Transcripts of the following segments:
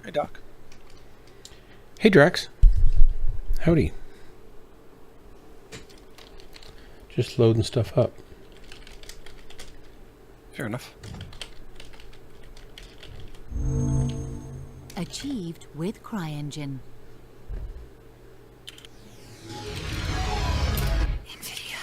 Hey, Doc. Hey, Drex. Howdy. Just loading stuff up. Fair enough. Achieved with CryEngine. NVIDIA.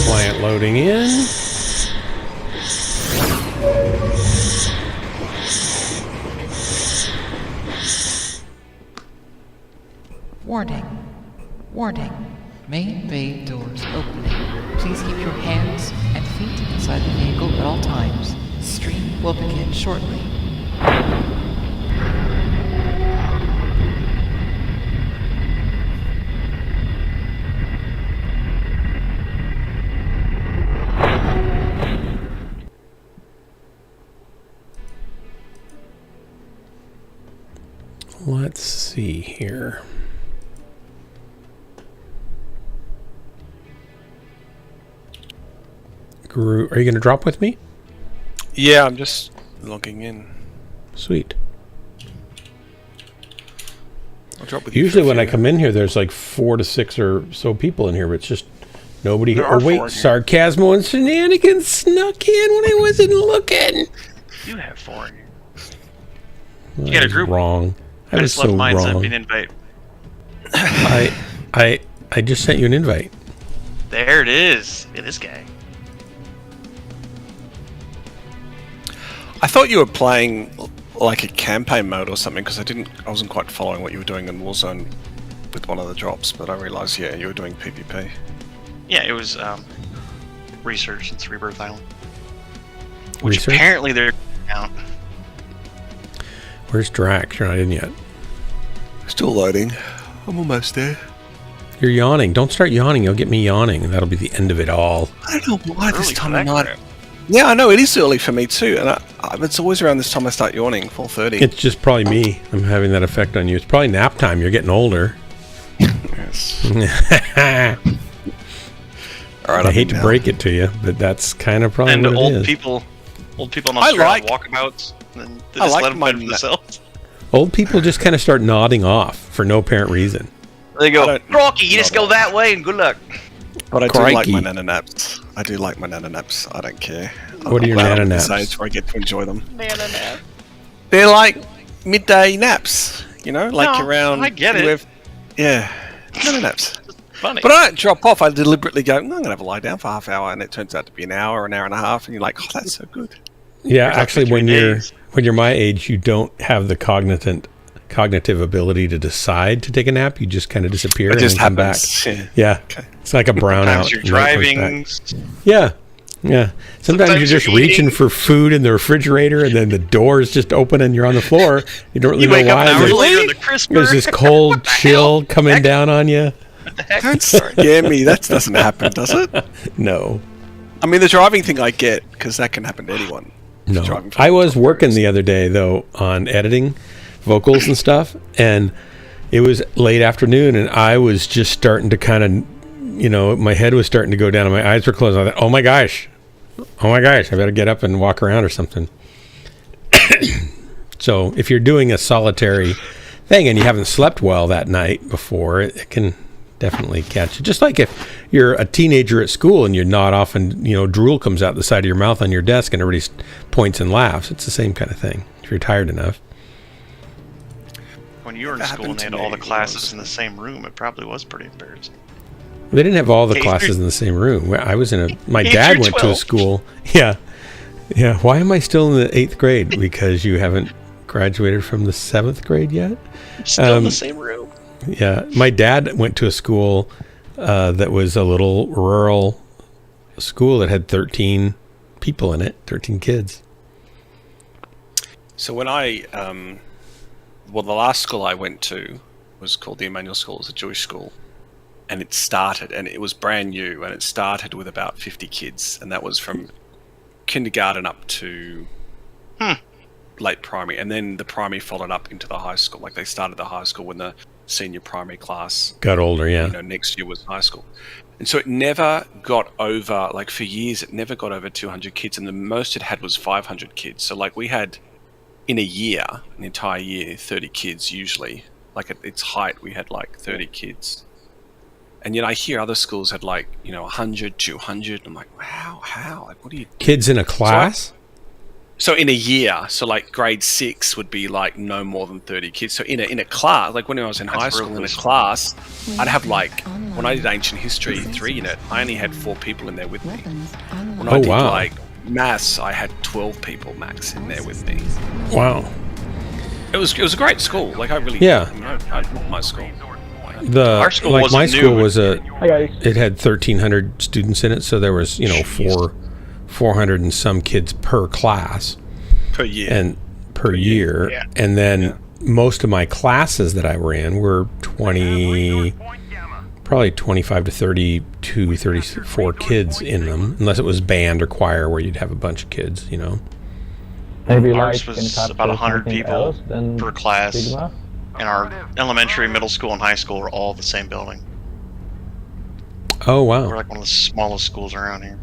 Client loading in. Warning. Warning. Main bay doors opening. Please keep your hands and feet inside the vehicle at all times. Stream will begin shortly. Let's see here. Guru, are you going to drop with me? Yeah, I'm just logging in. Sweet. I'll drop with you. Usually when I come in here, there's like 4 to 6 or so people in here, but it's just nobody here. Oh, wait, Sarcasmo and Shenanigans snuck in when I wasn't looking. You have 4 in here. You got a group. Wrong. I was so mine wrong. sent me an invite. I just sent you an invite. There it is. Look at this guy. I thought you were playing like a campaign mode or something because I wasn't quite following what you were doing in Warzone with one of the drops, but I realized, yeah, you were doing PvP. Yeah, it was Resurgence Rebirth Island. Which Research? Apparently they're out. Where's Drax? You're not in yet. Still loading. I'm almost there. You're yawning. Don't start yawning. You'll get me yawning, and that'll be the end of it all. I don't know why this Early time for of that night. crap. Yeah, I know, it is early for me too, and it's always around this time I start yawning, 4:30. It's just probably me. I'm having that effect on you. It's probably nap time. You're getting older. Yes. All right, I hate to break it to you, but that's kind of probably And what it old is. people in I Australia like- walkabouts, and they I just like let them my fend for themselves. Old people just kind of start nodding off for no apparent reason. They I go, don't- Rocky, you just go that way and good luck. But I do like Crikey. my nana naps. I do like my nana naps. I don't care. What are your glad I'm nana at this naps? age where I get to enjoy them. Nana nap. They're like midday naps, you know, like No, around. I get it. Yeah, nana naps. Funny. But I don't drop off. I deliberately go, I'm going to have a lie down for half hour, and it turns out to be an hour and a half, and you're like, oh, that's so good. Yeah, Like actually, 3 when days. you're my age, you don't have the cognitive ability to decide to take a nap. You just kind of disappear It and just then come back. happens. Yeah. Yeah, Okay. it's like a brownout. Sometimes you're and right comes driving. back. Yeah, yeah. Sometimes you're Sometimes just you're reaching eating. for food in the refrigerator, and then the door is just open, and you're on the floor. You don't really You wake know up why. an hour There's- later, the crisper. There's this cold chill coming down on you. What the heck? Don't scare me. That doesn't happen, does it? No, I mean, the driving thing I get, because that can happen to anyone. no. Driving for I was working the other day though on editing vocals and stuff, and it was late afternoon, and I was just starting to kind of, my head was starting to go down, and my eyes were closed. I thought, oh my gosh, I better get up and walk around or something. So if you're doing a solitary thing and you haven't slept well that night before, it can definitely catch it. Just like if you're a teenager at school and you're not often, drool comes out the side of your mouth on your desk and everybody points and laughs. It's the same kind of thing if you're tired enough. When you were in That school and happened they to had all the me classes once. in the same room, it probably was pretty embarrassing. They didn't have all the K classes through- in the same room. I was my K dad through went to a 12. school. Yeah. Yeah. Why am I still in the 8th grade? Because you haven't graduated from the 7th grade yet? Still in the same room. Yeah. My dad went to a school that was a little rural school that had 13 people in it, 13 kids. So when the last school I went to was called the Emmanuel School. It was a Jewish school. And it was brand new, and it started with about 50 kids, and that was from kindergarten up to late primary, and then the primary followed up into the high school. Like they started the high school when the senior primary class Got older, yeah. next year was high school. And so it never got over, like for years, it never got over 200 kids, and the most it had was 500 kids. So like we had, in a year, an entire year, 30 kids usually. Like at its height, we had like 30 kids. And I hear other schools had 100, 200. I'm like, wow, how? Like, what do you... Kids in a class? So in a year, so like grade 6 would be like no more than 30 kids. So in a class, like when I was in high school in a class, I'd have when I did ancient history 3 unit, I only had 4 people in there with me. When I did wow. maths, I had 12 people max in there with me. Wow. It was a great school. Like I really, Yeah. I loved my school. Our school my wasn't school new. was Hi guys. it had 1,300 students in it, so there was 400 and some kids per class Per year. and per year. Yeah. And then most of my classes that I ran were 20, probably 25 to 32, 34 kids in them, unless it was band or choir where you'd have a bunch of kids. Maybe Ours like was in about 100 something people else than per class. Sigma? And our elementary, middle school, and high school were all the same building. Oh We're wow. like one of the smallest schools around here.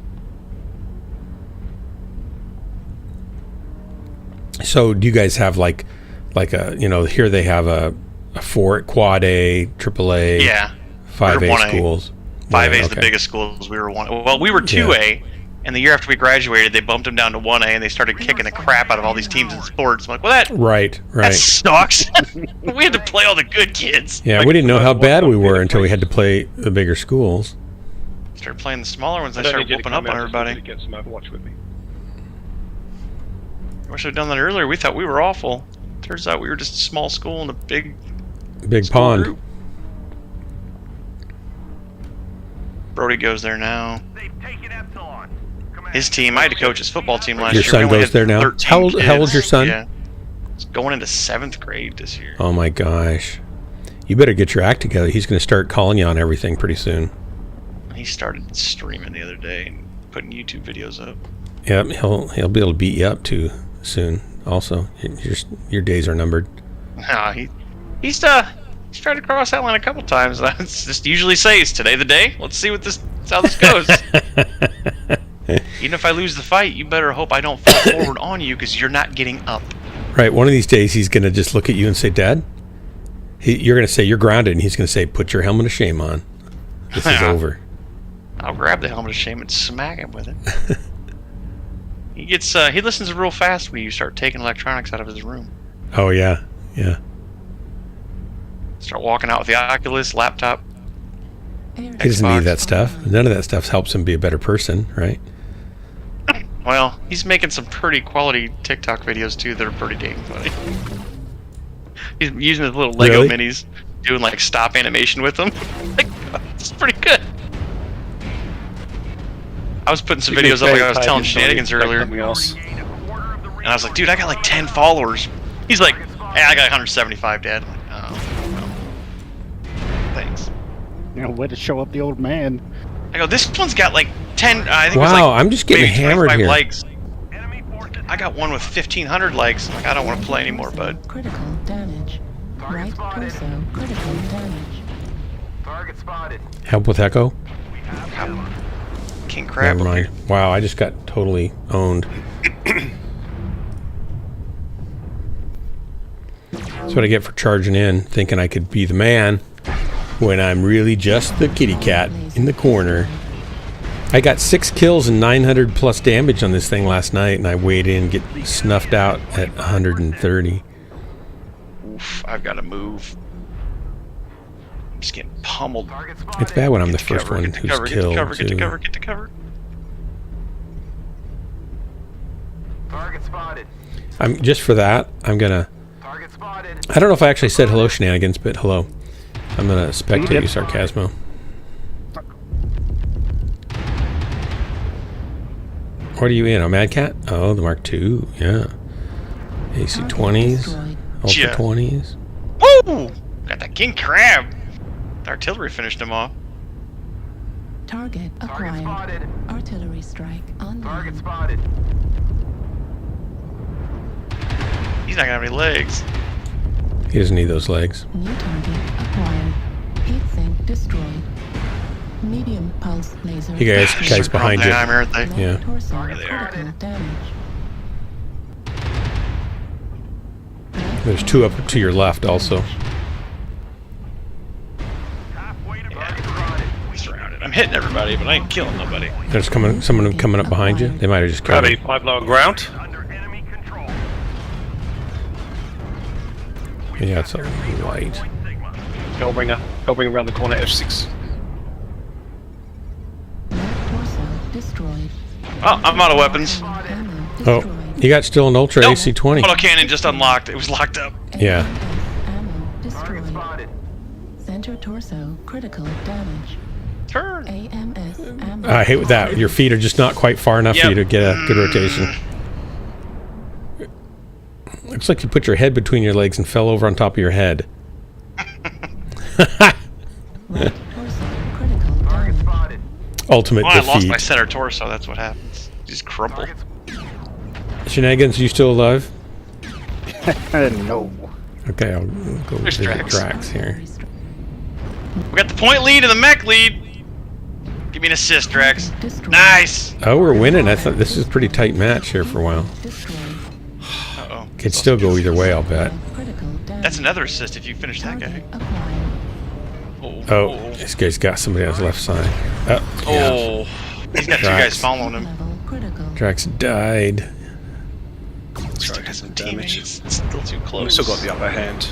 So do you guys have like a here they have a quad A, triple A, Yeah. 5A we were 1A. schools. 5A is Okay. the biggest schools. We were 1. Well, we were 2A, and the year after we graduated, they bumped them down to 1A, and they started kicking the crap out of all these teams in sports. I'm like, well, that Right. sucks. We had to play all the good kids. Yeah, Like, we didn't know how bad we were until we had to play the bigger schools. started playing the smaller ones. I started whooping up on everybody. Get some Overwatch with me. I should have done that earlier. We thought we were awful. Turns out we were just a small school in a big Big school pond. group. Brody goes there now. His team, I had to coach his football team last Your year. son We only goes had there now? 13 How old's kids. your son? Yeah. He's going into 7th grade this year. Oh my gosh. You better get your act together. He's going to start calling you on everything pretty soon. He started streaming the other day and putting YouTube videos up. Yep, he'll be able to beat you up too soon. Also, your days are numbered. Nah, he's tried to cross that line a couple times. I just usually say, "Is today the day? Let's see how this goes." Even if I lose the fight, you better hope I don't fall forward on you because you're not getting up. Right. One of these days, he's going to just look at you and say, "Dad," you're going to say you're grounded, and he's going to say, "Put your helmet of shame on. This is over." I'll grab the helmet of shame and smack him with it. He listens real fast when you start taking electronics out of his room. Oh yeah, yeah. Start walking out with the Oculus, laptop. He doesn't need that stuff. None of that stuff helps him be a better person, right? Well, he's making some pretty quality TikTok videos too that are pretty dang funny. He's using his little Lego Really? minis, doing like stop animation with them. Like, it's pretty good. I was putting some videos up like I was telling shenanigans earlier, and Something else. I was like, dude, I got like 10 followers. He's like, hey, I got 175, Dad. I'm like, oh, well, thanks. Way to show up the old man. I go, this one's got like 10, I think it was Wow, like I'm just getting maybe hammered 25 here. likes. I got one with 1,500 likes. I'm like, I don't want to play anymore, bud. Critical damage. Right torso, critical damage. Help with Echo? King Crab. Never mind. Wow, I just got totally owned. That's what I get for charging in, thinking I could be the man. when I'm really just the kitty cat in the corner. I got 6 kills and 900 plus damage on this thing last night, and I weighed in and get snuffed out at 130. Oof, I've got to move. I'm just getting pummeled. It's bad when I'm the Get to first cover, one get to who's cover, get to killed, cover, get to too. cover, get to cover. I'm just for that. I'm gonna. I don't know if I actually said hello, Shenanigans, but hello. I'm gonna spectate you, Sarcasmo. What are you in? A Mad Cat? Oh, the Mark II. Yeah. AC-20s, Ultra Yeah. 20s. Woo! Got that king crab. The artillery finished him off. Target acquired. Artillery strike on target. He's not gonna have any legs. He doesn't need those legs. New target acquired. Heat sink destroyed. Medium pulse laser. You guys behind you. I'm here, aren't they? Yeah. Torso Right there. critical damage. There's 2 up to your left also. Surrounded. I'm hitting everybody, but I ain't killing nobody. There's someone coming up behind you. They might have just killed Grab you. 5 low ground. Yeah, it's a light. Hellbringer around the corner. F6. Torso destroyed. Oh, I'm out of weapons. Ammo Oh, destroyed. you got still an Ultra Nope. AC-20. Autocannon just unlocked. It was locked up. Yeah. Ammo destroyed. Center torso critical damage. Turn. AMS ammo. I hate that. Your feet are just not quite far enough for you to get a good rotation. Looks like you put your head between your legs and fell over on top of your head. Right torso critical damage. Ultimate Well, I lost defeat. my center torso. That's what happens. You just crumple. Shenanigans, you still alive? No. Okay, I'll go There's visit Drax. Drax here. We got the point lead and the mech lead. Give me an assist, Drax. Destroyed. Nice. Oh, we're winning. I thought this is a pretty tight match here for a while. Destroyed. Uh-oh. Could still go either way, I'll bet. Critical damage. That's another assist if you finish that guy. Target acquired. Oh, this guy's got somebody on his left side. Oh, yeah. Oh. He's got 2 Drax. guys following him. Level critical. Drax died. Still got some teammates. It's still too We close. still got the upper hand.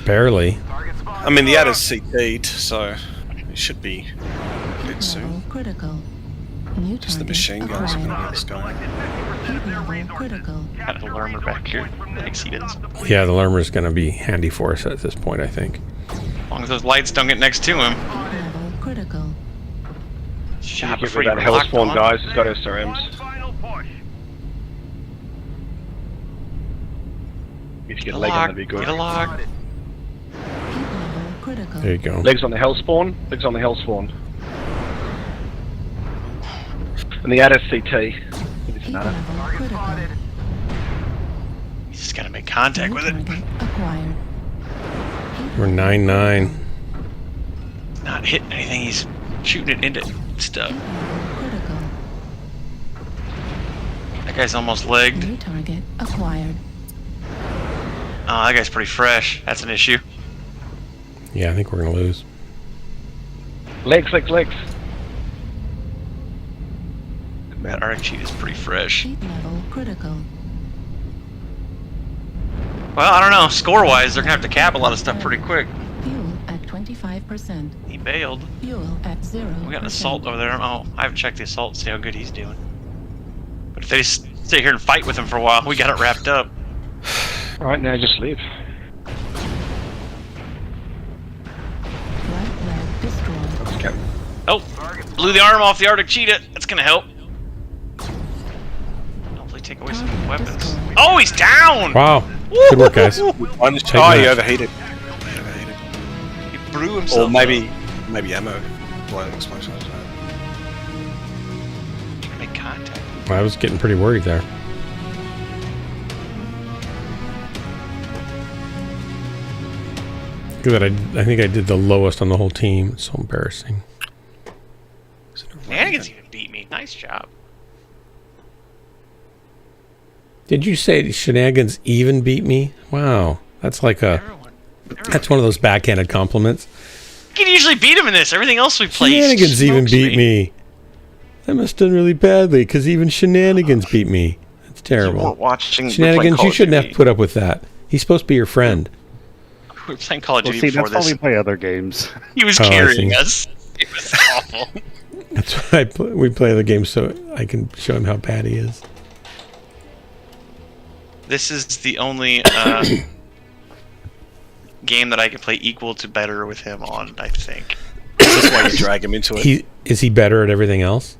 Barely. I mean, the adder's CT'd, so it should be good soon. Level critical. New Just the target machine guns are going to acquired. get this going. Heat level critical. Got the Lermer back here. Thanks, he does. Yeah, the Lermer's going to be handy for us at this point, I think. As long as those lights don't get next to him. Heat level critical. Shot Get before rid you of that locked Hellspawn on. guys. He's got SRMs. If you get Get a a leg on, lock. that'd be good. Get a lock. Heat level critical. There you go. Legs on the Hellspawn. Legs on the Hellspawn. And the adder CT. It doesn't Heat matter. level critical. You just gotta make contact New with it. target acquired. We're 9-9. Not hitting anything. He's shooting it into stuff. Critical. That guy's almost legged. New target acquired. Oh, that guy's pretty fresh. That's an issue. Yeah, I think we're going to lose. Legs. That Arctic cheat is pretty fresh. Heat level critical. Well, I don't know. Score-wise, they're gonna have to cap a lot of stuff pretty quick. Fuel at 25%. He bailed. Fuel at 0%. We got an assault over there. I don't know. I haven't checked the assault to see how good he's doing. But if they just stay here and fight with him for a while, we got it wrapped up. Alright, now just leave. Right leg destroyed. Okay. Oh, blew the arm off the Arctic cheetah. That's gonna help. Hopefully take away some weapons. Oh, he's down! Wow. Good work, guys. One Take oh, he that. overheated. He blew himself Or maybe up. ammo. Blowing explosions. Make contact. I was getting pretty worried there. Good. I think I did the lowest on the whole team. It's so embarrassing. Shenanigans even beat me. Nice job. Did you say Shenanigans even beat me? Wow. That's like a Everyone. That's one of those backhanded compliments. You can usually beat him in this. Everything else we play, Shenanigans even beat me. I must have done really badly because even Shenanigans beat me. That's terrible. Shenanigans, you shouldn't have to put up with that. He's supposed to be your friend. We were playing Call of Duty see, before that's this. why we play other games. He was carrying us. It was awful. That's why we play the game so I can show him how bad he is. This is the only game that I can play equal to better with him on, I think. That's why you drag him into it. Is he better at everything else?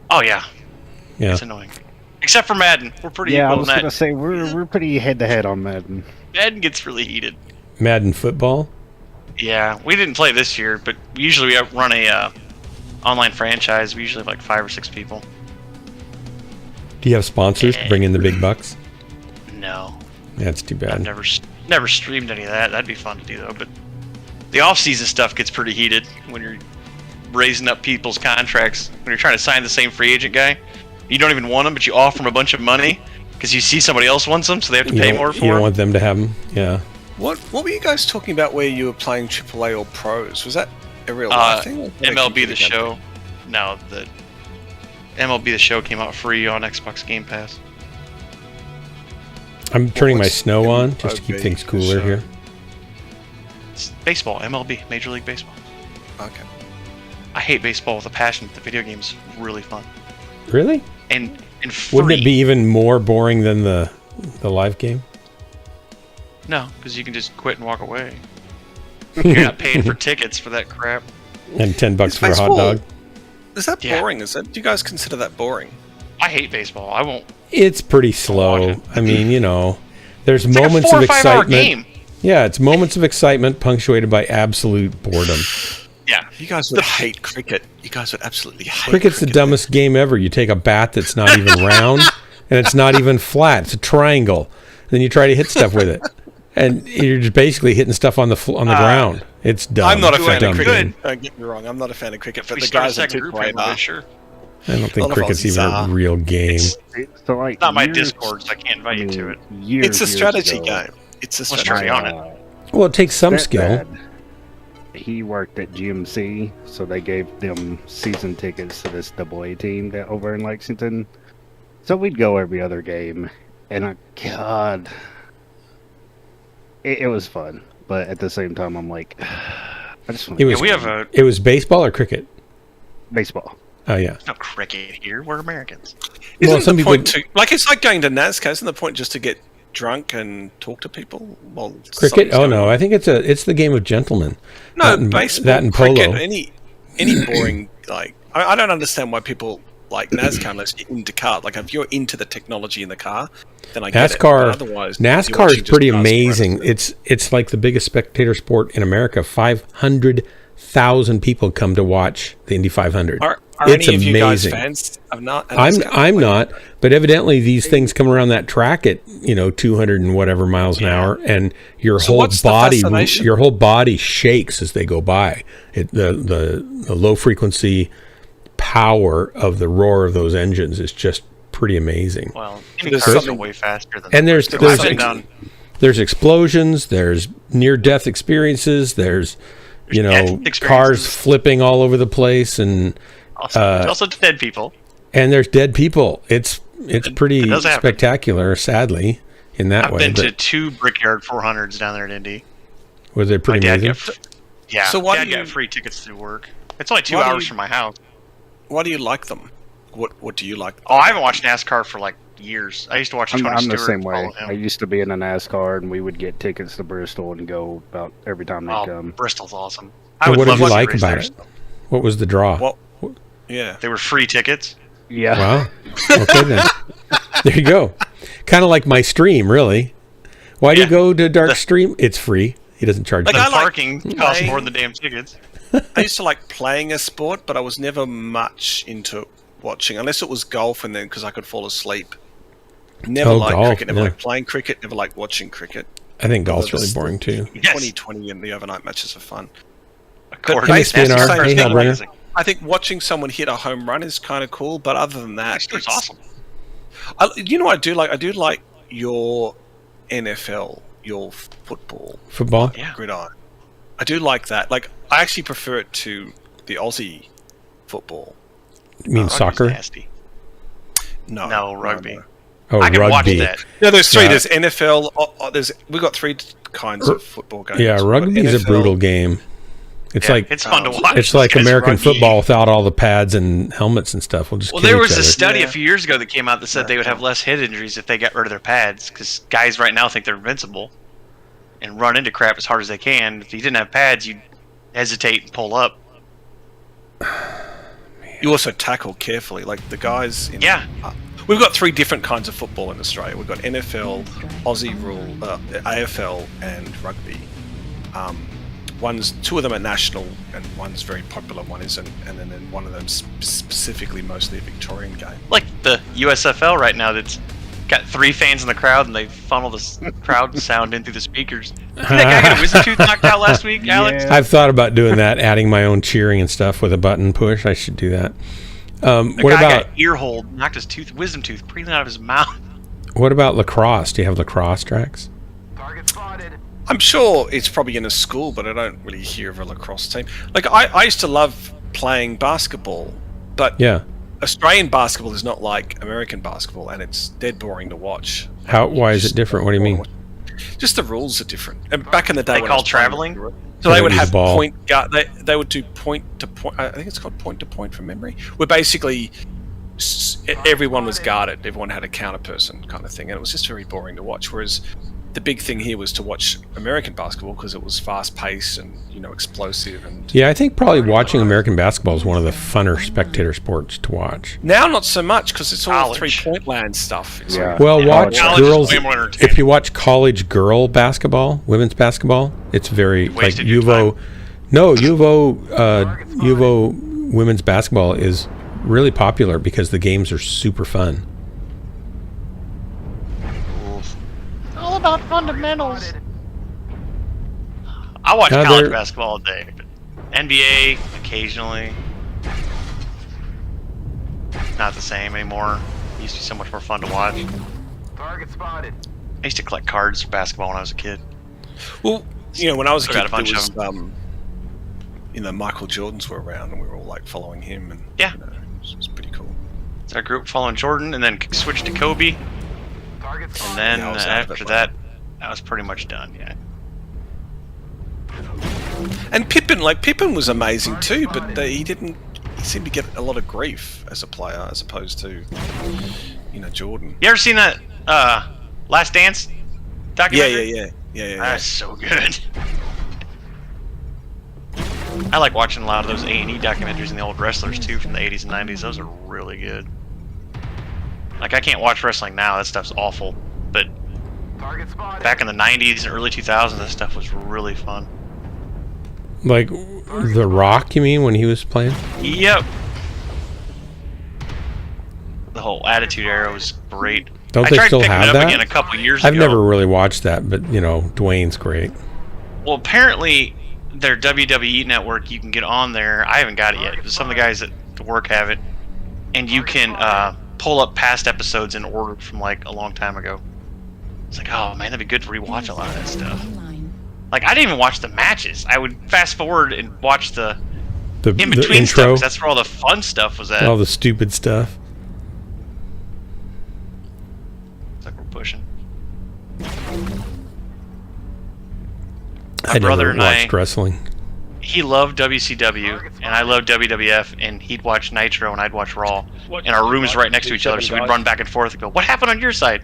Oh, yeah. Yeah. It's annoying. Except for Madden. We're pretty Yeah, I equal was in gonna that. say we're pretty head to head on Madden. Madden gets really heated. Madden football? Yeah, we didn't play this year, but usually we run a online franchise. We usually have like 5 or 6 people. Do you have sponsors to bring in the big bucks? No. That's too bad. I've never streamed any of that. That'd be fun to do though. But the off-season stuff gets pretty heated when you're raising up people's contracts. When you're trying to sign the same free agent guy, you don't even want him, but you offer him a bunch of money because you see somebody else wants them, so they have to pay more for You don't him. want them to have them? Yeah. What were you guys talking about where you were playing AAA or pros? Was that a real life thing? Or was that a MLB computer The game Show. thing? No, the MLB The Show came out free on Xbox Game Pass. I'm turning my what's snow on just to keep MLB things cooler show? here. It's baseball, MLB, Major League Baseball. Okay. I hate baseball with a passion. The video game's really fun. Really? And free. Wouldn't it be even more boring than the live game? No, because you can just quit and walk away. You're not paying for tickets for that crap. And $10 for a hot baseball- dog? Is that Yeah. boring? Do you guys consider that boring? I hate baseball. I won't. It's pretty watch slow. it. I mean, there's It's moments like a 4 of or 5 hour excitement. game. Yeah, it's moments of excitement punctuated by absolute boredom. Yeah. You guys would hate cricket. You guys would absolutely hate Cricket's the cricket. dumbest game ever. You take a bat that's not even round and it's not even flat. It's a triangle. Then you try to hit stuff with it. And you're just basically hitting stuff on the ground. It's dumb. I'm not a It's fan dumb of cricket. game. Don't get me wrong. I'm not a fan of cricket, but We the start a guys in second group 2 game of it, sure. I don't A think lot of cricket's Aussies even a are. real game. So like Not my years- Discord, so I can't invite you to it. Years, It's a years strategy ago, game. It's a Let's strategy try game. on it. Well, it takes some skill. Stepdad, he worked at GMC, so they gave them season tickets to this AA team that over in Lexington. So we'd go every other game, and God, it was fun. But at the same time, I'm like, I just want It to was- Yeah, we have a It was baseball or cricket? baseball. Oh, yeah. no cricket here. We're Americans. Isn't Well, some the people- point to it's like going to NASCAR? Isn't the point just to get drunk and talk to people? Well, Cricket? something's Oh, going no. on. I think it's the game of gentlemen. No, That and- baseball, that and cricket, polo. any boring I don't understand why people like NASCAR unless you're into cars. Like if you're into the technology in the car, then I get it. But NASCAR otherwise, you're NASCAR is watching just pretty cars amazing. racing. It's like the biggest spectator sport in America. 500,000 people come to watch the Indy 500. Are It's any of you guys amazing. fans of not? I'm not, but evidently these things come around that track at 200 and whatever miles an hour, and your So whole what's the body fascination? shakes as they go by. The low frequency power of the roar of those engines is just pretty amazing. Well, There's cars are something- way faster than. And there's I've been down. there's explosions, there's near death experiences, there's death cars experiences. flipping all over the place, and There's also dead people. there's dead people. It's pretty it does happen. spectacular, sadly, in that I've way. been to But 2 Brickyard 400s down there at Indy. was it My pretty dad amazing? got So why Dad do you- got free tickets through work. It's only 2 Why do hours you- from my house. Why do you like them? What do you like? Oh, I haven't watched NASCAR for like years. I used to watch Tony I'm Stewart. the same way. follow him. I used to be in a NASCAR, and we would get tickets to Bristol and go about every time they Oh, come. Bristol's awesome. So would what did love you to like race about there. it? What was the draw? Well, yeah. They were free tickets. Yeah. Wow. Okay then. There you go. Kind of like my stream, really. Why do you Yeah. go to Dark Stream? It's free. He doesn't charge Like, you. I The like parking costs playing- more than the damn tickets. I used to like playing a sport, but I was never much into watching, unless it was golf, and then because I could fall asleep. Never Oh, liked golf, cricket. Never yeah. liked playing cricket. Never liked watching cricket. I think golf's Although really this- boring too. Yes. 2020 and the overnight matches are fun. Of course. Hey, Miss basically, Spinner. same Hey, thing. Hellbrenner. I think watching someone hit a home run is kind of cool, but other than that, It's awesome. you know what I do like? I do like your NFL your football. Football? Yeah. Gridiron. I do like that. Like, I actually prefer it to the Aussie football. You mean Rugby's soccer? Nasty. No, Rugby. Oh, I can watch rugby. that. No, there's three. Yeah. There's NFL. We've got three kinds of football games. Yeah, We've got rugby is a NFL. brutal game. It's Yeah, like it's fun to watch. it's like It's American rugby. football without all the pads and helmets and stuff. We'll just Well, kill there each was a other. study a few years ago that came out that said they would have less head injuries if they got rid of their pads, because guys right now think they're invincible and run into crap as hard as they can. If you didn't have pads, you'd hesitate and pull up. You also tackle carefully, like the guys. Yeah. We've got three different kinds of football in Australia. We've got NFL, Aussie rule, AFL, and rugby. Two of them are national, and one's very popular. One isn't, and then one of them specifically mostly a Victorian game. Like the USFL right now that's got 3 fans in the crowd and they funnel the crowd sound in through the speakers. Did that guy get a wisdom tooth knocked out last week, Alex? Yeah. I've thought about doing that, adding my own cheering and stuff with a button push. I should do that. The What guy about got ear hole, knocked his wisdom tooth breathing out of his mouth. lacrosse? Do you have lacrosse tracks? I'm sure it's probably in a school, but I don't really hear of a lacrosse team. Like I used to love playing basketball, but Yeah. Australian basketball is not like American basketball, and it's dead boring to watch. Why is it different? What do you mean? Just the rules are different. And back in the day, They when I call was playing, traveling? so So they they would use have the ball. point guard. They would do point to point. I think it's called point to point from memory. Where basically everyone was guarded. Everyone had a counter person kind of thing, and it was just very boring to watch. Whereas the big thing here was to watch American basketball because it was fast paced and explosive. And Yeah, I think probably watching American basketball is one of the funner spectator sports to watch. now not so much because it's all College. 3-point land stuff. It's Yeah. Well, watch college is girls. way more entertaining. If you watch college girl basketball, women's basketball, it's very like wasted your UVO. No, UVO women's basketball is really popular because the games are super fun. All about fundamentals. I watch Now college they're- basketball all day, but NBA occasionally. Not the same anymore. It used to be so much more fun to watch. I used to collect cards for basketball when I was a kid. Well, when I was a Still kid, got a bunch there of was, Michael Jordans were around, and we were all like following him, and Yeah. it was pretty cool. So I grew up following Jordan, and then switched to Kobe. And then Yeah, I was out of after it, that, I was pretty much done. Yeah. And Pippen was amazing too, but he seemed to get a lot of grief as a player as opposed to, Jordan. You ever seen that Last Dance Yeah, documentary? yeah. That's so good. I like watching a lot of those A&E documentaries and the old wrestlers too from the 80s and 90s. Those are really good. Like, I can't watch wrestling now. That stuff's awful. But back in the 90s and early 2000s, that stuff was really fun. Like The Rock, you mean, when he was playing? Yep. The whole Attitude Era was great. Don't I they tried still picking have it up that? again a couple years I've ago. never really watched that, but Dwayne's great. Well, apparently their WWE network, you can get on there. I haven't got it yet. Some of the guys at work have it, and you can pull up past episodes in order from like a long time ago. It's like, oh man, that'd be good to rewatch a lot of that stuff. Like, I didn't even watch the matches. I would fast forward and watch the The in between intro, stuff. 'Cause that's where all the fun stuff was at. all the stupid stuff. It's like we're pushing. I brother never and watched I- wrestling. He loved WCW, and I loved WWF, and he'd watch Nitro, and I'd watch Raw. And our rooms right next to each other, so we'd run back and forth and go, "What happened on your side?"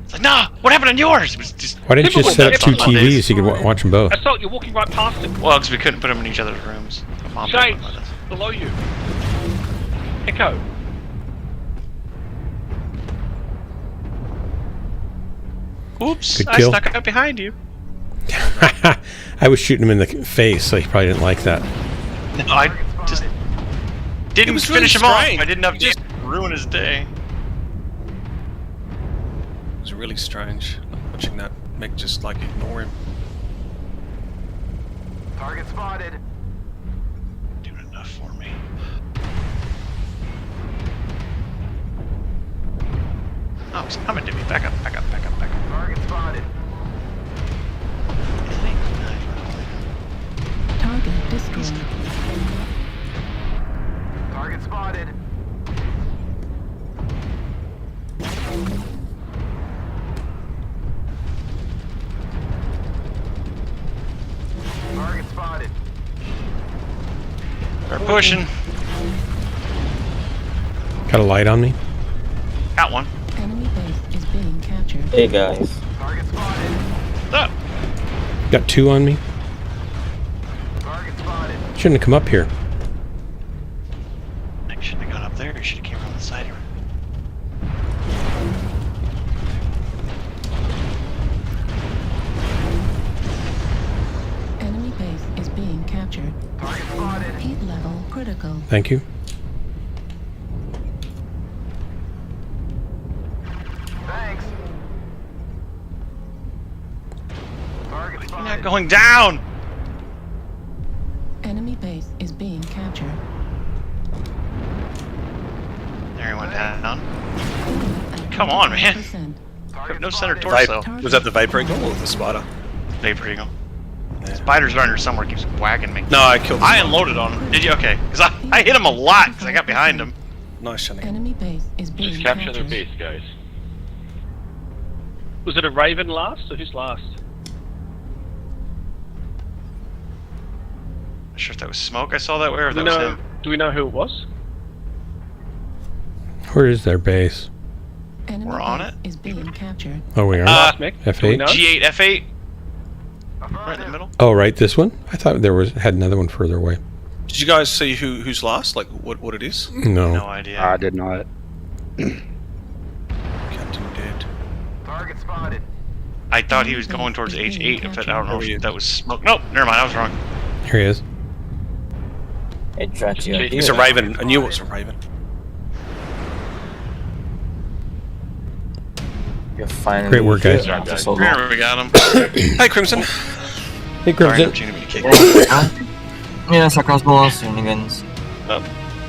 It's like, "Nah, what happened on yours?" It was just Why didn't you just set up two TVs so you could watch them both? Assault, you're walking right past him. Well, because we couldn't put them in each other's rooms. Mom Shades, didn't let us. below you. Echo. Oops, Good I kill. snuck up behind you. I was shooting him in the face, so he probably didn't like that. No, I just didn't was really finish him off. strange. I didn't have You to just- ruin his day. It was really strange watching that Mech just like ignore him. Doing enough for me. Oh, he's coming to me. Back up, back up, back up, back up. Target destroyed. Target spotted. Target spotted. They're pushing. Got a light on me? Got one. Enemy base is being captured. Hey guys. Target spotted. Up. Got 2 on me? Target spotted. Shouldn't have come up here. I shouldn't have gone up there. I should have came around the side here. Enemy base is being captured. Target spotted. Heat level critical. Thank you. Thanks. Target You're spotted. not going down. Enemy base is being captured. There he went down. At Come on, man. 100%. Target No center spotted. torso. Was that the Vapor Eagle or the Spider? Vapor Eagle. Spider's around here somewhere. Keeps whacking me. No, I killed him. I unloaded on him. Did you? Okay. Because I hit him a lot because I got behind him. Nice, Shani. Enemy base is being Just capture captured. their base, guys. Was it a Raven last, or who's last? Not sure if that was smoke I saw that way or if Do that we was know? him. Do we know who it was? Where is their base? Enemy We're on base it. is being captured. Oh, we are? Last Mick? Do we F8? know? G8, F8. Right in the Affirmative. middle. Oh, right, this one? I thought there had another one further away. Did you guys see who's last? Like what it is? No. No idea. I did not. Captain dead. Target spotted. I thought he was going towards H8. If it, I don't know if that was smoke. Nope. Never mind. I was wrong. Here he is. Hey, Trent, you He's a Raven. I knew it was a Raven. You're finally Great work, guys. here after so long. There we got him. Hey, Crimson. Hey, Sorry, Crimson. opportunity to kick. Yeah, sa crossbows, shenanigans.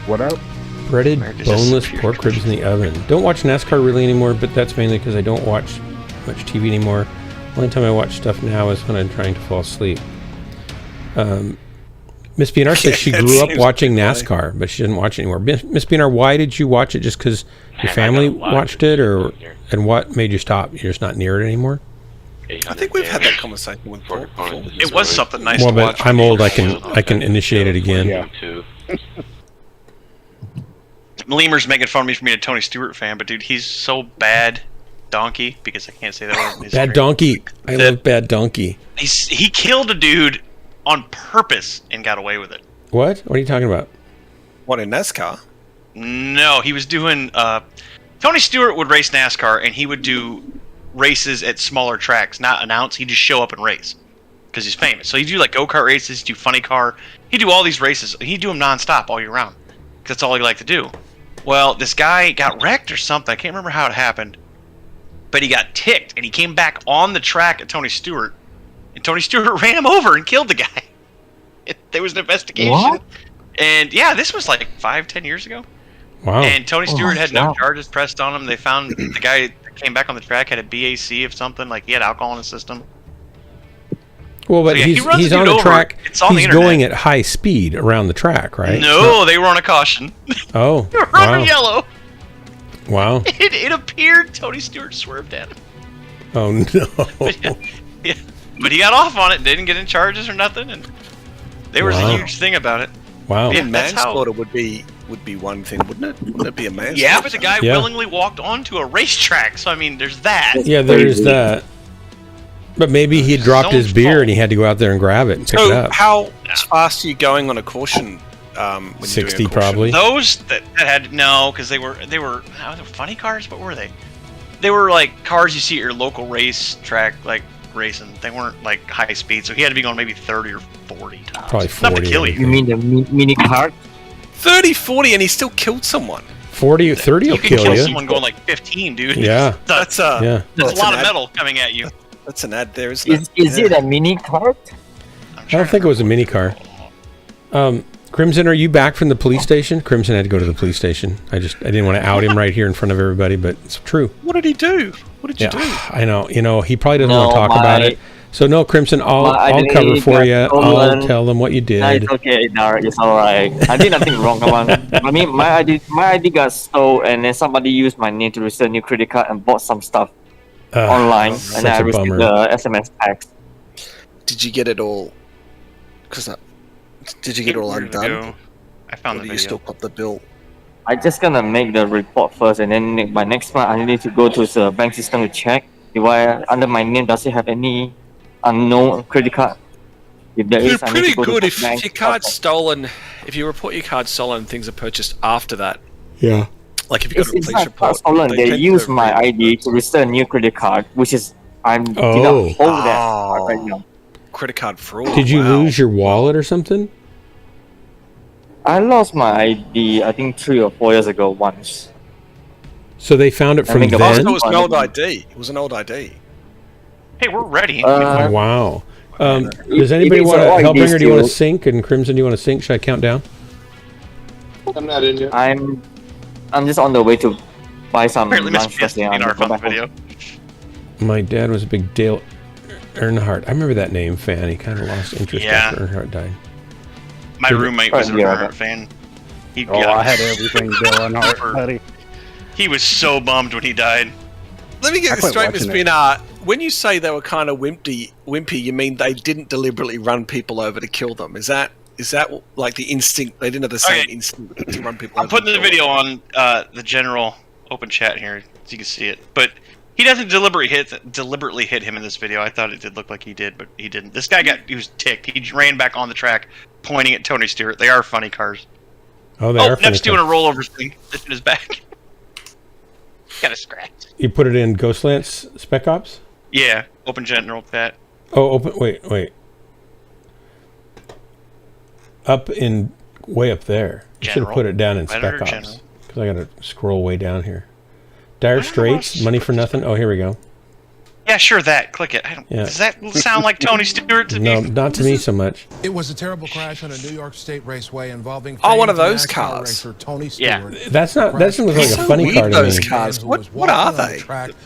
What up? Breaded, Where does boneless this- pork ribs in the oven. Don't watch NASCAR really anymore, but that's mainly because I don't watch much TV anymore. Only time I watch stuff now is when I'm trying to fall asleep. Miss BNR says she Yeah, grew it up seems watching pretty NASCAR, but she doesn't watch it anymore. Miss BNR, why did you watch it? Just because your Man, I family got a lot watched of it, or here. and what made you stop? You're just not near it anymore. I think we've had that conversation with Paul before. It was something nice Well, to but watch. I'm old. I can initiate it again. Yeah. Lemur's making fun of me for being a Tony Stewart fan, but dude, he's so bad. Donkey, because I can't say that word. in his Bad stream. donkey. I love bad donkey. He killed a dude on purpose and got away with it. What? What are you talking about? What, in NASCAR? No, he was doing. Tony Stewart would race NASCAR, and he would do races at smaller tracks, not announce. He'd just show up and race because he's famous. So he'd do like go-kart races, he'd do funny car. He'd do all these races. He'd do them nonstop all year round because that's all he liked to do. Well, this guy got wrecked or something. I can't remember how it happened, but he got ticked, and he came back on the track at Tony Stewart, and Tony Stewart ran him over and killed the guy. There was an investigation. What? And yeah, this was like 5-10 years ago. Wow. And Tony Oh, Stewart had no wow. charges pressed on him. They found the guy that came back on the track had a BAC of something, like he had alcohol in his system. Well, but So, yeah, he runs he's the on dude the over. track. It's on the He's internet. going at high speed around the track, right? No, they were on a caution. Oh, They were running wow. yellow. Wow. It appeared Tony Stewart swerved at him. Oh, no. Yeah. But he got off on it, didn't get in charges or nothing, and there was Wow. a huge thing about it. Wow. Yeah. That's how- Manslaughter would be one thing, wouldn't it? Wouldn't it be a manslaughter? Yeah, but the guy Yeah. willingly walked onto a racetrack, so I mean, there's that. Yeah, there's that. But maybe he dropped his Zone's beer fault. and he had to go out there and grab it and pick it So up. how fast are you going on a caution? When you're doing 60 a caution? probably. Those that had no, because they were funny cars. What were they? They were like cars you see at your local race track, like racing. They weren't like high speed, so he had to be going maybe 30 or 40 tops. Probably Not 40, to kill I you. You mean the mini cart? 30, 40, and he still killed someone. 40 or 30 You will can kill kill you. someone going like 15, dude. Yeah. that's That's Yeah. that's a that's lot an of ad- metal coming at you. That's an ad there, isn't it? Is it a mini cart? I'm I don't think it was a mini car. Crimson, are you back from the police station? Crimson had to go to the police station. I didn't want to out him right here in front of everybody, but it's true. What did he do? What did you Yeah, do? I know. You know, he probably doesn't No, want to talk about my- it. So no, Crimson, I'll identity cover for got you. I'll stolen. tell them what you did. Nah, it's okay, Dark. It's alright. I did nothing wrong, come on. I mean, my ID got stolen, and then somebody used my name to register a new credit card and bought some stuff online, and such then I a received bummer. the SMS text. Did you get it all? Did you get it all undone? I found Or the do video. you still got the bill? I just gonna make the report first, and then by next month I need to go to the bank system to check if I under my name does it have any unknown credit card. If there You're is, I need pretty to go good to if the bank. your card's stolen. If you report your card stolen, things are purchased after that. Yeah. Like if you got a It's police not report, stolen. They tend use to my ID to register a new credit card, which is I did not hold that card right now. credit card fraud. Did you wow. lose your wallet or something? I lost my ID, I think 3 or 4 years ago once. So they found it from think Oh, about then? so it was an old ID. It was an old ID. Hey, we're ready. Wow. Does it anybody is want to an help ID bring, or do you want to still. sync? And Crimson, do you want to sync? Should I count down? I'm not in yet. I'm just on the way to buy some Apparently, lunch Mr. first thing. P.S. I'm found the back home. video. My dad was a big Dale Earnhardt. I remember that name, fan. He kind of lost interest Yeah. after Earnhardt died. My roommate was a Yeah. Earnhardt fan. He Oh, I had everything Dylan Hart, buddy. He was so bummed when he died. Let me I get this quit straight, watching Miss Binar. When you say they were kind of wimpy, you mean they didn't deliberately run people over to kill them? Is that like the instinct? They didn't have the same Okay. instinct to run people I'm over. putting the and kill video on the general open chat here so you can see it. But he doesn't deliberately hit him in this video. I thought it did look like he did, but he didn't. This guy he was ticked. He ran back on the track, pointing at Tony Stewart. They are funny cars. Oh, they Oh, are funny. Nep's doing a rollover thing. This in his back. Got a scratch. You put it in Ghostlands Spec Ops? Yeah, open general chat. Oh, open. Wait. Way up there. You should have General. put it down in Right Spec under Ops. general. Because I got to scroll way down here. Dire Straits, money for nothing. Oh, here we go. Yeah, sure, that. Click it. Yeah. Does that sound like Tony Stewart to No, me? not to me so much. It was a terrible crash on a New York State raceway involving Oh, one of famed those NASCAR cars. racer Tony Yeah. Stewart. That doesn't look like So a funny weird, car to me. those cars. What are they?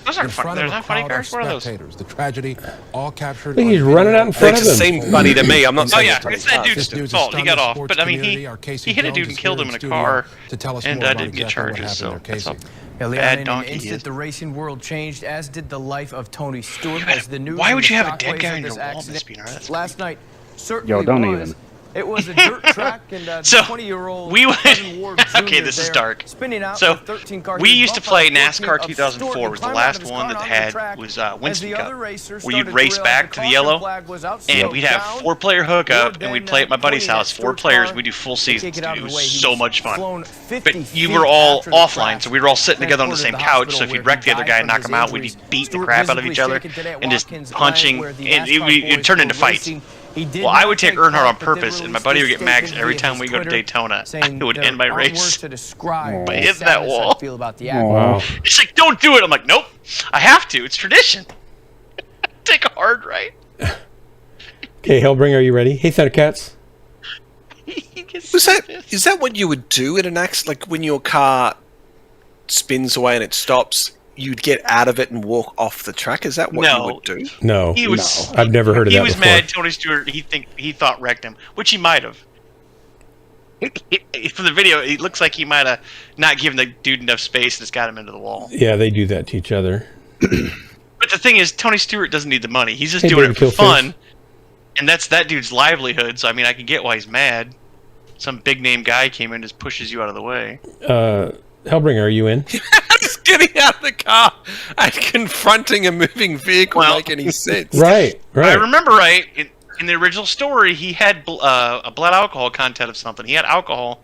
Those aren't funny. They're not funny cars. What are those? The tragedy, all captured. Look, on he's video. running out in They front of just them. seem funny to me. I'm not Oh saying yeah, they're funny it's that cars. dude's dude's fault. He stunned got the off, sports but I mean community. Our Casey he hit a Jones dude is and killed here him in a in car, studio to tell us and more about didn't get exactly what charges. So happened there, that's Casey. a bad donkey. he instant, is. the racing world changed, as did the life of Tony Stewart. As the news Why and would the you have a dead shockwaves guy of in your this wall, accident Miss Beaner? That's last night certainly Yo, don't was. even. It was a dirt track, and the So, 20-year-old we went- Kevin Ward Jr. Okay, this is there, dark. spinning out So, with 13 cars. we He used to bumped play out NASCAR Stewart 2004 was the climbed out of last his one car that onto the had track was as Winston the Cup, other racers where you'd started to race realize back the to the caution yellow, flag was out, and slowed we'd have down. 4-player hookup, Ward and we'd then, play at my buddy's pointing at house. 4 Stewart's players, car we do full to seasons. kick it out Dude, of it the way. was He so was much fun. flown But 50 you feet were all after the offline, crash, so we were all sitting together on the same transported to couch. So if hospital you'd where wreck the he other died guy from and knock his him out, we'd injuries. just beat the Stewart crap out of visibly each other shaken today at and just Watkins punching, Glen, where the and NASCAR it boys turned were into fights. racing. He did Well, I not would take take Earnhardt part, on but did purpose, and my release buddy would this get mags statement every via time his we go to Twitter, Daytona. saying I would there end my aren't race words to describe by the hitting that sadness I wall. feel about the Wow. accident. It's like, don't do it. I'm like, nope, I have to. It's tradition. Take a hard right. Okay, Hellbringer, are you ready? Hey, Thundercats. Is that what you would do in an accident? Like when your car spins away and it stops, you'd get out of it and walk off the track? Is that what you would do? No. He was. I've never heard of he that was before. mad. Tony Stewart. He thought wrecked him, which he might have. From the video, it looks like he might have not given the dude enough space and it's got him into the wall. Yeah, they do that to each other. But the thing is, Tony Stewart doesn't need the money. He's just Hey, doing David it for Killfish. fun, and that's that dude's livelihood. So I mean, I can get why he's mad. Some big name guy came in and just pushes you out of the way. Hellbringer, are you in? Just getting out of the car and confronting a moving vehicle make any sense? Right. I remember right in the original story, he had a blood alcohol content of something. He had alcohol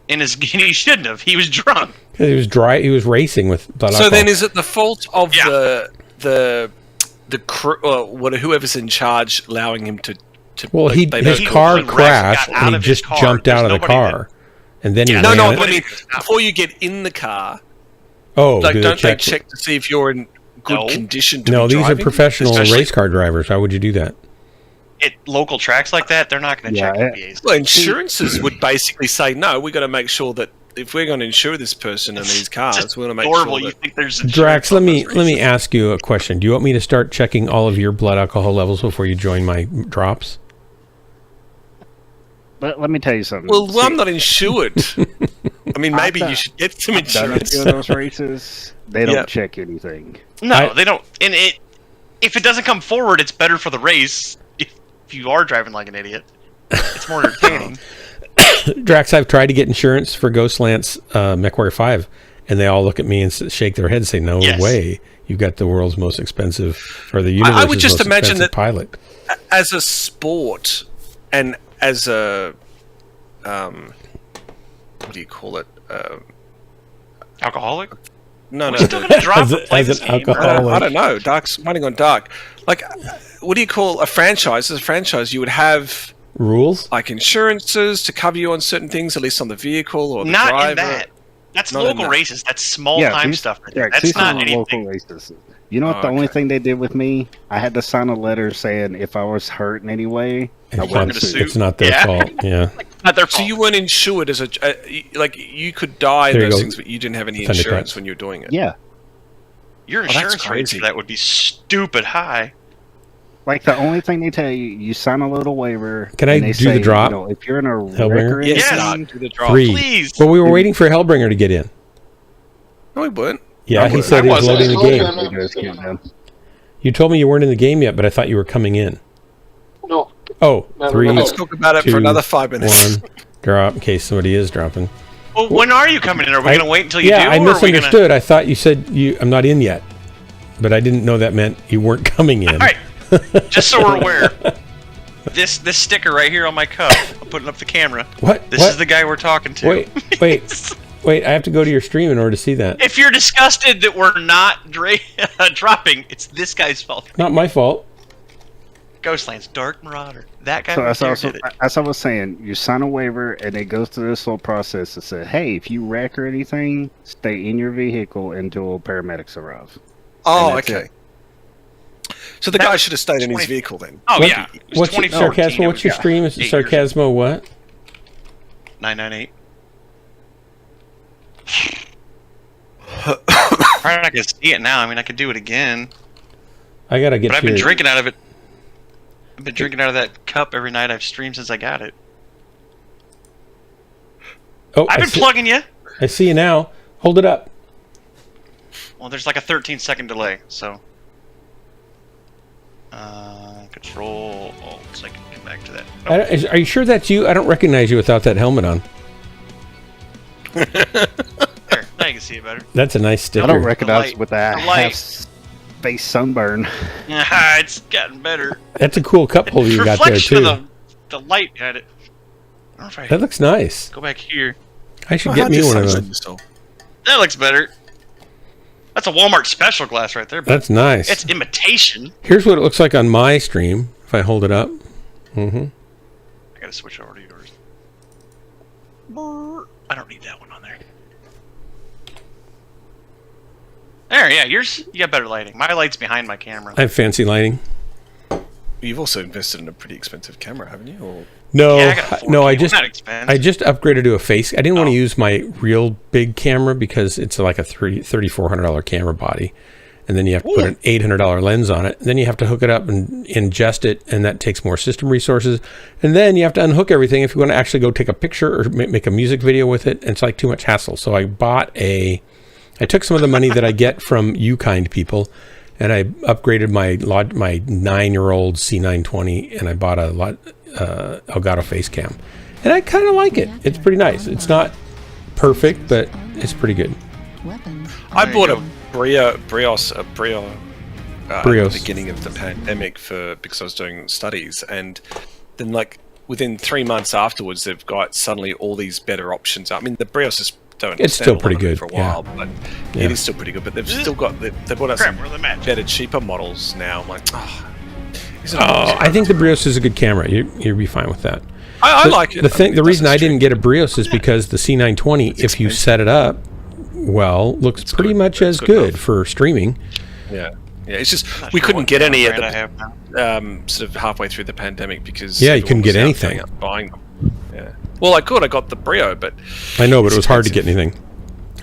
in his. And he shouldn't have. He was drunk. He was dry. He was racing with blood So alcohol. then, is it the fault of the crew, or whoever's in charge, allowing him to? Well, like, his car crashed, and he just jumped out of the car, and then he ran no. it. But I mean, before you get in the car, Oh, like, do don't they they check to see if you're in good condition to No, be these driving? are professional Especially- race car drivers. How would you do that? At local tracks like that, they're not going to check EPAs. Well, insurances would basically say no. We got to make sure that if we're going to insure this person and these cars, we want to make Adorable. sure You that think there's Drax, let me ask you a question. Do you want me to start checking all of your blood alcohol levels before you join my drops? But let me tell you something. Well, I'm not insured. I mean, maybe you should get some I've done a insurance. few of those races. They don't Yep. check anything. No, they don't. And if it doesn't come forward, it's better for the race. If you are driving like an idiot, it's more entertaining. Drax, I've tried to get insurance for Ghostlance's Mechwarrior 5, and they all look at me and shake their heads and say, no way. You've got the world's most expensive, or the universe's I would just most imagine expensive that pilot. As a sport and as a what do you call it? Alcoholic? No, We're still gonna drop and play this game, right? I don't know. Dark's running on Dark. Like, what do you call a franchise? As a franchise, you would have rules like insurances to cover you on certain things, at least on the vehicle or the Not driver. in that. That's Not in local that. races. That's small time stuff. Right there. That's these not are anything. local races. You know what? The only thing they did with me, I had to sign a letter saying if I was hurt in any way, I wouldn't sue. It's not their fault. Yeah. Not their fault. So you weren't insured as like you could die There you those go. things, but you didn't have any Thunder insurance Cats. when you were doing it. Yeah. Your Oh, that's insurance rates crazy. for that would be stupid high. Like the only thing they tell you, you sign a little waiver. Can I and they do the say, drop? You know, if you're in a Hellbringer? wreck or Yes, anything, do the drop. 3. Please. Well, we were waiting for Hellbringer to get in. No, we weren't. Yeah, he said he was loading the game. you guys can't do. You told me you weren't in the game yet, but I thought you were coming in. No. Oh, Never 3, mind. Let's talk about it 2, for another 5 minutes. 1, drop, in case somebody is dropping. Well, when are you coming in? Are we going to wait until you do? Yeah, I or are we misunderstood. I thought you said I'm not in yet. But I didn't know that meant you weren't coming in. All right. Just so we're aware, this sticker right here on my cup, I'm putting up the camera. What? This is the guy we're talking to. Wait! I have to go to your stream in order to see that. If you're disgusted that we're not dropping, it's this guy's fault. Not my fault. Ghostlands, Dark Marauder. That guy So right that's there also, did it. as I was saying, you sign a waiver and it goes through this little process that says, hey, if you wreck or anything, stay in your vehicle until paramedics arrive. Oh, And that's okay. it. So the guy should have stayed in his vehicle then. Oh, yeah. It was What's your 2014, Sarcasmo? What's your stream? Is it 8 years ago. Sarcasmo what? 998. Probably not gonna see it now. I mean, I could do it again. I gotta get But I've to been your- drinking out of it. I've been drinking out of that cup every night I've streamed since I got it. Oh, I've been plugging you. I see you now. Hold it up. Well, there's like a 13-second delay, so. Control. Oh, so I can come back to that. Are you sure that's you? I don't recognize you without that helmet on. There, now you can see it better. That's a nice sticker. I don't recognize light. with that The light. half-face sunburn. It's gotten better. That's a cool cup holder you got there Reflection too. of the light had it. I don't know if I That looks nice. go back here. I should get me one of those. That looks better. That's a Walmart special glass right there. But That's nice. it's imitation. Here's what it looks like on my stream. If I hold it up. Mm-hmm. I gotta switch over to yours. I don't need that one on there. There, yeah, yours. You got better lighting. My light's behind my camera. I have fancy lighting. You've also invested in a pretty expensive camera, haven't you? Or... No, Yeah, I got a no, 4K. I It's just not expensive. I just upgraded to a face. I didn't want to use my real big camera because it's like a $3,400 camera body, and then you have to put an $800 lens on it. And then you have to hook it up and ingest it, and that takes more system resources. And then you have to unhook everything if you want to actually go take a picture or make a music video with it. And it's like too much hassle. So I took some of the money that I get from you kind people, and I upgraded my 9-year-old C920, and I bought a Elgato face cam, and I kind of like it. It's pretty nice. It's not perfect, but it's pretty good. I bought a Brios at the beginning of the pandemic because I was doing studies, and then like within 3 months afterwards, they've got suddenly all these better options. I mean, the Brios is It's still pretty good for a while, but it is still pretty good. But they've still got they brought out some better, cheaper models now. I'm like, I think the Brios is a good camera. You'll be fine with that. I like it. The reason I didn't get a Brios is because the C920, if you set it up well, looks pretty much as good for streaming. Yeah. Yeah, it's just we couldn't get any at the sort of halfway through the pandemic because you couldn't get anything. Buying them. Yeah. Well, I could. I got the Brio, but I know, but it was hard to get anything.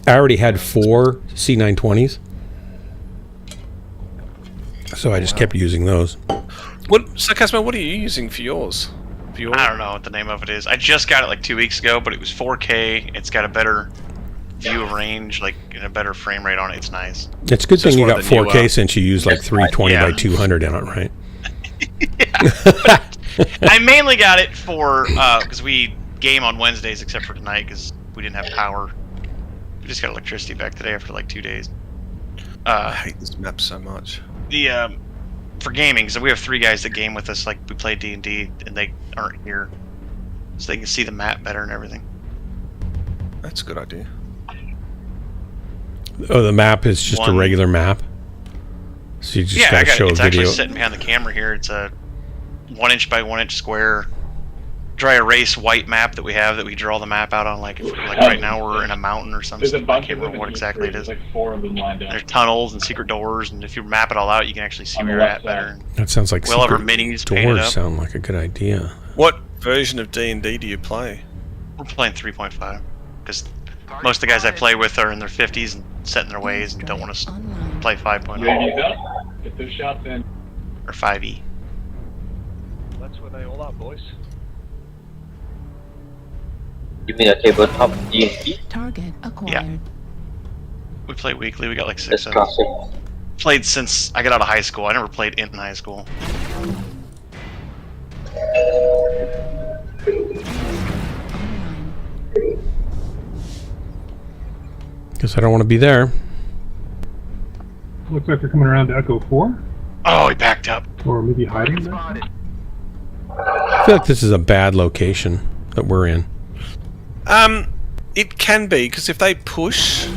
I already had 4 C920s, so I just kept using those. So, Casper, what are you using for yours? I don't know what the name of it is. I just got it like 2 weeks ago, but it was 4K. It's got a better view of range, like, and a better frame rate on it. It's nice. It's a good thing you got 4K since you use like 320 by 200 in it, right? I mainly got it for because we game on Wednesdays except for tonight because we didn't have power. We just got electricity back today after like 2 days. I hate this map so much. For gaming, so we have 3 guys that game with us. Like we play D&D, and they aren't here, so they can see the map better and everything. That's a good idea. Oh, the map is just a regular map. So you just gotta show a it's video. actually sitting behind the camera here. It's a 1 inch by 1 inch square dry erase white map that we have that we draw the map out on. Like, right now we're in a mountain or something. I can't remember what exactly it is. There's like 4 of them lined up. There's tunnels and secret doors, and if you map it all out, you can actually see where you're at better. That sounds like we'll have our secret minis painted doors up. sound like a good idea. What version of D&D do you play? We're playing 3.5 because most of the guys I play with are in their 50s and set in their ways and don't want to play 5.0 Get those shots in. or 5e. That's where they all are, boys. You mean a tabletop D&D? Target acquired. Yeah. We play weekly. We got like 6 That's of them. classic. Played since I got out of high school. I never played in high school. Guess I don't want to be there. Looks like they're coming around to Echo 4. Oh, he backed up. Or maybe hiding there. I feel like this is a bad location that we're in. It can be, because if they push,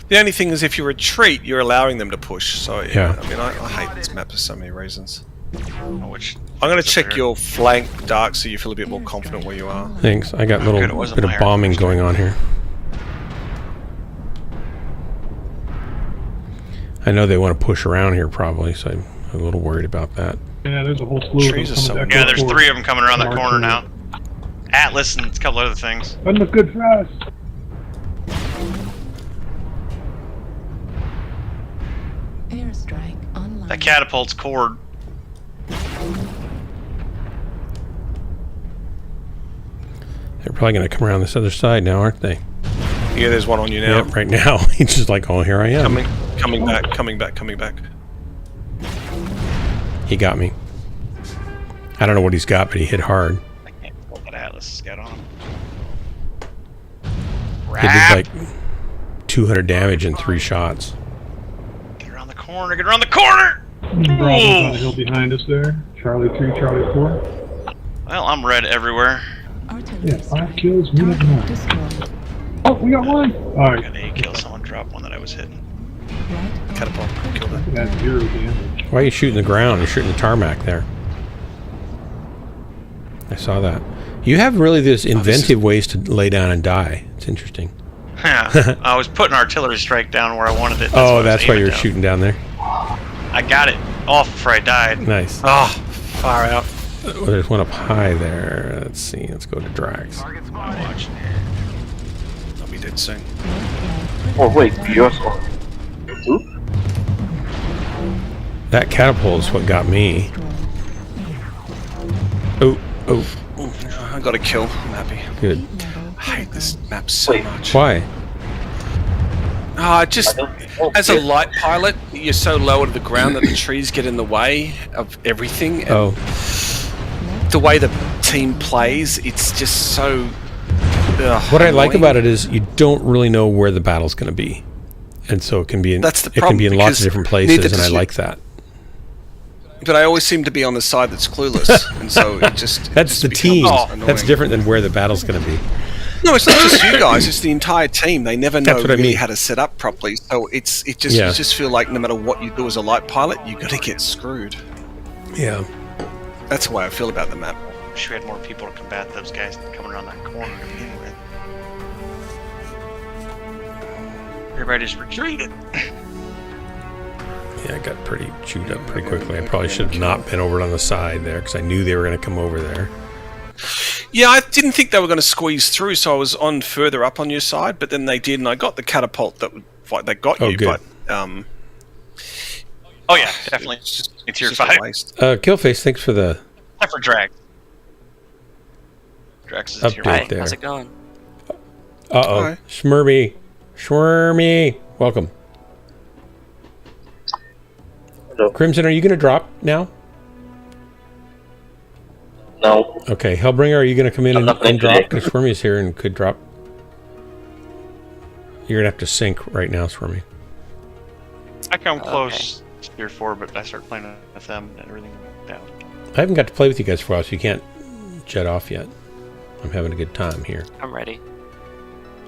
the only thing is if you retreat, you're allowing them to push. So Yeah. I mean, I hate this map for so many reasons. Which I'm going to check your flank, Dark, so you feel a bit more confident where you are. Thanks. I got a little Good, it wasn't bit my of bombing going on here. I know they want to push around here probably, so I'm a little worried about that. Yeah, there's a whole slew of them Trees are coming to so- Echo Yeah, there's 4. 3 of them coming around that corner Mark now. Atlas and a couple other things. Doesn't look good for us. Airstrike online. That catapult's cord. They're probably going to come around this other side now, aren't they? Yeah, there's one on you now. Yep, right now. He's just like, oh, here I am. Coming back. He got me. I don't know what he's got, but he hit hard. I can't tell what Atlas has got on him. He did like 200 damage in 3 shots. Get around the corner, get around the corner! Bravo's on the hill behind us there. Charlie 3, Charlie 4. Well, I'm red everywhere. Yeah, 5 kills, we have 9. Destroyed. Oh, we got 1! Alright. Got an A kill, someone dropped one that I was hitting. Right. Catapult. Killed it. That's 0 damage. Why are you shooting the ground? You're shooting the tarmac there. I saw that. You have really this inventive ways to lay down and die. It's interesting. Yeah, I was putting artillery strike down where I wanted it. That's why you're you're shooting down there. I got it off before I died. Nice. Oh, far out. Well, there's one up high there. Let's see. Let's go to Drax. Watch. I'll be dead soon. Oh wait, yours. That catapult is what got me. Oh. Ooh, I got a kill. I'm happy. Good. I hate this map so much. Why? Just as a light pilot, you're so low to the ground that the trees get in the way of everything. And the way the team plays, it's just so. What I like annoying. about it is you don't really know where the battle's going to be, and so it can be in, That's the it can problem, be in lots of because different neither places, and I does like that. But I always seem to be on the side that's clueless, and so it just. That's it the just team. becomes annoying. That's different than where the battle's going to be. No, it's not just you guys. It's the entire team. They never know That's what I really mean. how to set up properly. So you just feel like no matter what you do as a light pilot, you're gonna get screwed. Yeah. That's the way I feel about the map. Wish we had more people to combat those guys coming around that corner to begin with. Everybody just retreated. Yeah, I got pretty chewed up pretty quickly. I probably should have not been over on the side there because I knew they were going to come over there. Yeah, I didn't think they were going to squeeze through, so I was on further up on your side, but then they did, and I got the catapult that they got you. Good. But oh yeah, definitely. It's tier 5. Killface, thanks for the. Except for Drax. Drax is a tier 5. There. How's it going? Uh-oh. Schmermy. Welcome. Hello. Crimson, are you going to drop now? No. Okay. Hellbringer, are you going to come in and drop? today. Because Swarmy's here and could drop. You're going to have to sync right now, Swarmy. I come close to tier 4, but I start playing with them and everything down. I haven't got to play with you guys for a while, so you can't jet off yet. I'm having a good time here. I'm ready.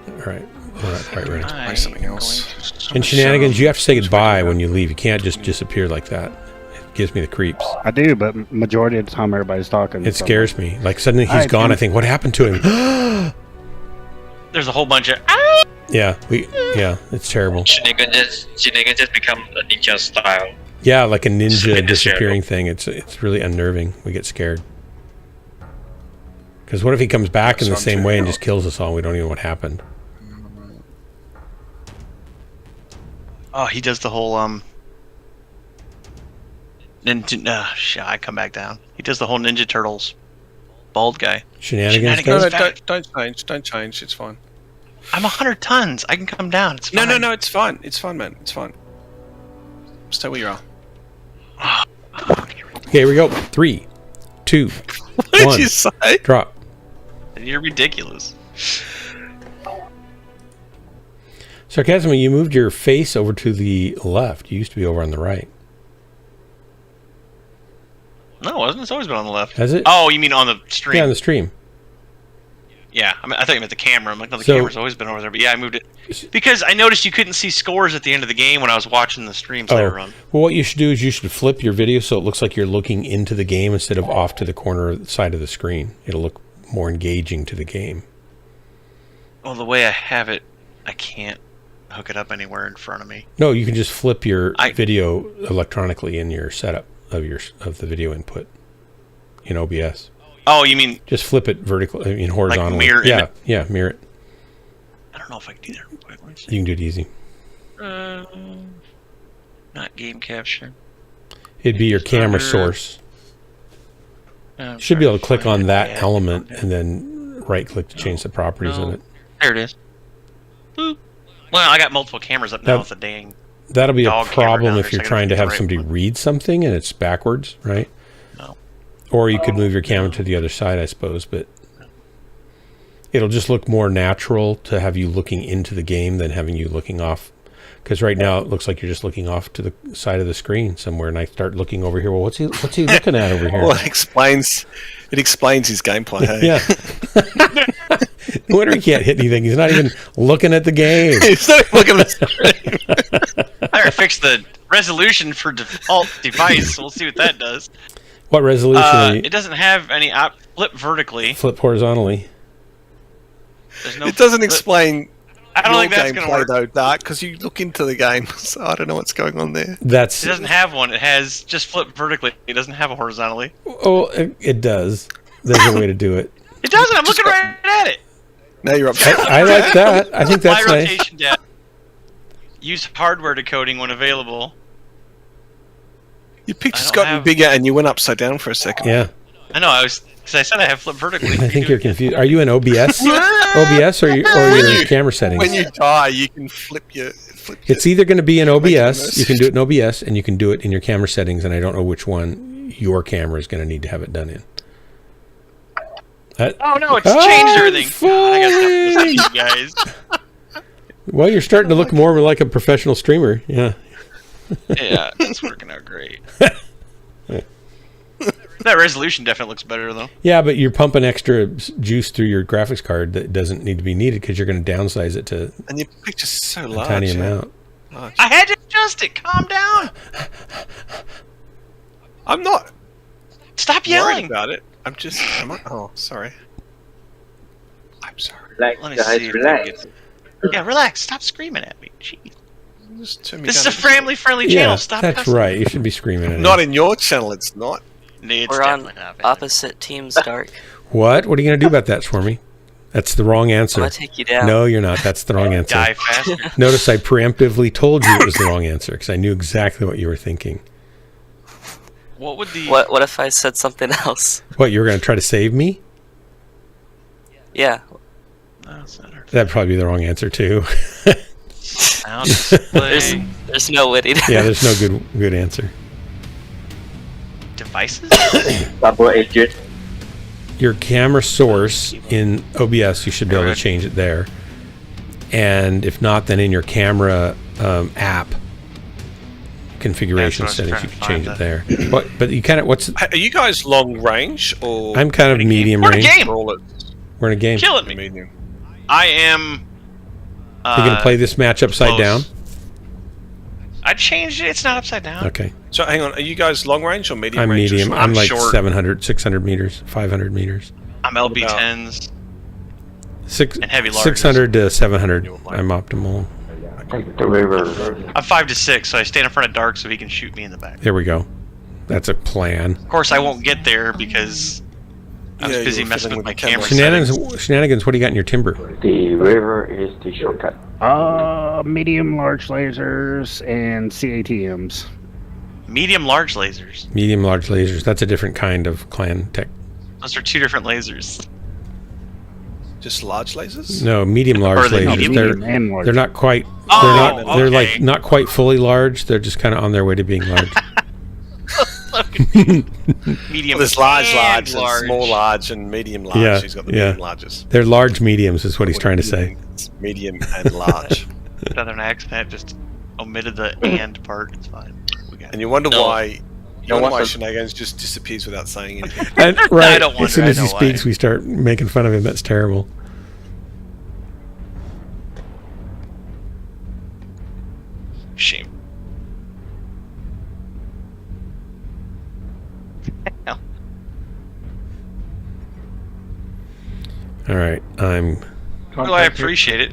All right. We're not quite ready. Play something else. In Shenanigans, you have to say goodbye when you leave. You can't just disappear like that. It gives me the creeps. I do, but majority of the time everybody's talking. It scares me. Like suddenly he's gone. I think, what happened to him? There's a whole bunch of. Yeah, it's terrible. Shenanigans just become a ninja style. Yeah, like a ninja disappearing thing. It's really unnerving. We get scared. Because what if he comes back in the same way and just kills us all? We don't even know what happened. Oh, he does the whole Ninja. I come back down. He does the whole Ninja Turtles. Bald guy. Shenanigans. No, don't change. Don't change. It's fine. I'm 100 tons. I can come down. It's fine. No. It's fine. It's fine, man. It's fine. Stay where you are. Okay, here we go. 3, 2, 1. What did you say? Drop. You're ridiculous. Sarcasm, you moved your face over to the left. You used to be over on the right. No, it wasn't. It's always been on the left. Has it? Oh, you mean on the stream? Yeah, on the stream. Yeah, I thought you meant the camera. I'm like, no, the camera's always been over there. But yeah, I moved it because I noticed you couldn't see scores at the end of the game when I was watching the streams later on. Well, what you should do is you should flip your video so it looks like you're looking into the game instead of off to the corner side of the screen. It'll look more engaging to the game. Well, the way I have it, I can't hook it up anywhere in front of me. No, you can just flip your video electronically in your setup of the video input in OBS. Oh, you mean just flip it vertically, horizontally? Like mirror it? Yeah, mirror it. I don't know if I can do that real quick. You can do it easy. Not game capture. It'd be your camera source. You should be able to click on that element and then right-click to change the properties of it. There it is. Boop. Well, I got multiple cameras up now with the dang. That'll be a dog problem camera if you're trying to have somebody read something and it's backwards, right? No. Or you could move your camera to the other side, I suppose, but it'll just look more natural to have you looking into the game than having you looking off. Because right now it looks like you're just looking off to the side of the screen somewhere, and I start looking over here. Well, what's he looking at over here? Well, it explains his gameplay. Hey? Yeah. No wonder he can't hit anything. He's not even looking at the game. He's not even looking at the screen. I better fix the resolution for default device. We'll see what that does. What resolution? It doesn't have any flip vertically. Flip horizontally. There's no it doesn't explain. I don't think that's going to work. Though, Dark, because you look into the game, so I don't know what's going on there. It doesn't have one. It has just flip vertically. It doesn't have a horizontally. Oh, it does. There's a way to do it. It doesn't. I'm looking right at it. Now you're up. I like that. I think that's nice. Rotation data. Use hardware decoding when available. Your picture's gotten bigger, and you went upside down for a second. Yeah. I know. Because I said I have flip vertically. I think you're confused. Are you in OBS? OBS or your camera settings? When you die, you can flip It's either going to be in OBS. You can do it in OBS, and you can do it in your camera settings. And I don't know which one your camera is going to need to have it done in. Oh no! It's changed everything. God, I gotta stop listening to you guys. Well, you're starting to look more like a professional streamer. Yeah. Yeah, it's working out great. That resolution definitely looks better, though. Yeah, but you're pumping extra juice through your graphics card that doesn't need to be needed because you're going to downsize it to and your picture's so a large, tiny amount. Large. I had to adjust it. Calm down. I'm not. Stop yelling about it. I'm just. Oh, sorry. I'm sorry. Relax, Let me guys, see. relax. Yeah, relax. Stop screaming at me. Jeez. This is a family-friendly channel. Stop. That's cussing. right. You should be screaming at Not in your channel. It's not. We're on opposite teams, Dark. What? What are you going to do about that, Swarmy? That's the wrong answer. I'm gonna take you down. No, you're not. That's the wrong answer. Die faster. Notice I preemptively told you it was the wrong answer because I knew exactly what you were thinking. What would the... What if I said something else? What, you were going to try to save me? Yeah. That'd probably be the wrong answer too. There's no witty. Yeah, there's no good answer. Devices? Double-edged. Your camera source in OBS, you should be able to change it there. And if not, then in your camera app configuration settings, you can change it there. But you kind of Are you guys long range or? I'm kind of medium range. We're in a game. Killing me. Medium. I am. You're gonna play this match upside down. I changed it. It's not upside down. Okay. So hang on. Are you guys long range or medium I'm range? medium. I'm like short. 700, 600 meters, 500 meters. I'm LB10s. And heavy larges. 600 to 700. I'm optimal. I'm 5 to 6, so I stand in front of Dark so he can shoot me in the back. There we go. That's a plan. Of course, I won't get there because I was busy messing with my camera. Shenanigans, what do you got in your timber? The river is the shortcut. Medium, large lasers, and CATMs. Medium, large lasers. Medium, large lasers. That's a different kind of clan tech. Those are 2 different lasers. Just large lasers? No, medium, large lasers. They're not quite. They're like not quite fully large. They're just kind of on their way to being large. Medium. Well, there's large, and large, small, large, and medium, large. Yeah, He's got the medium, largest. They're large mediums, is what he's trying to say. Medium and large. Southern accent just omitted the "and" part. It's fine. And you wonder why. You wonder why Shenanigans just disappears without saying anything. Right. I don't wonder. As soon as he speaks, we start making fun of him. That's terrible. Shame. All right, Well, I appreciate it.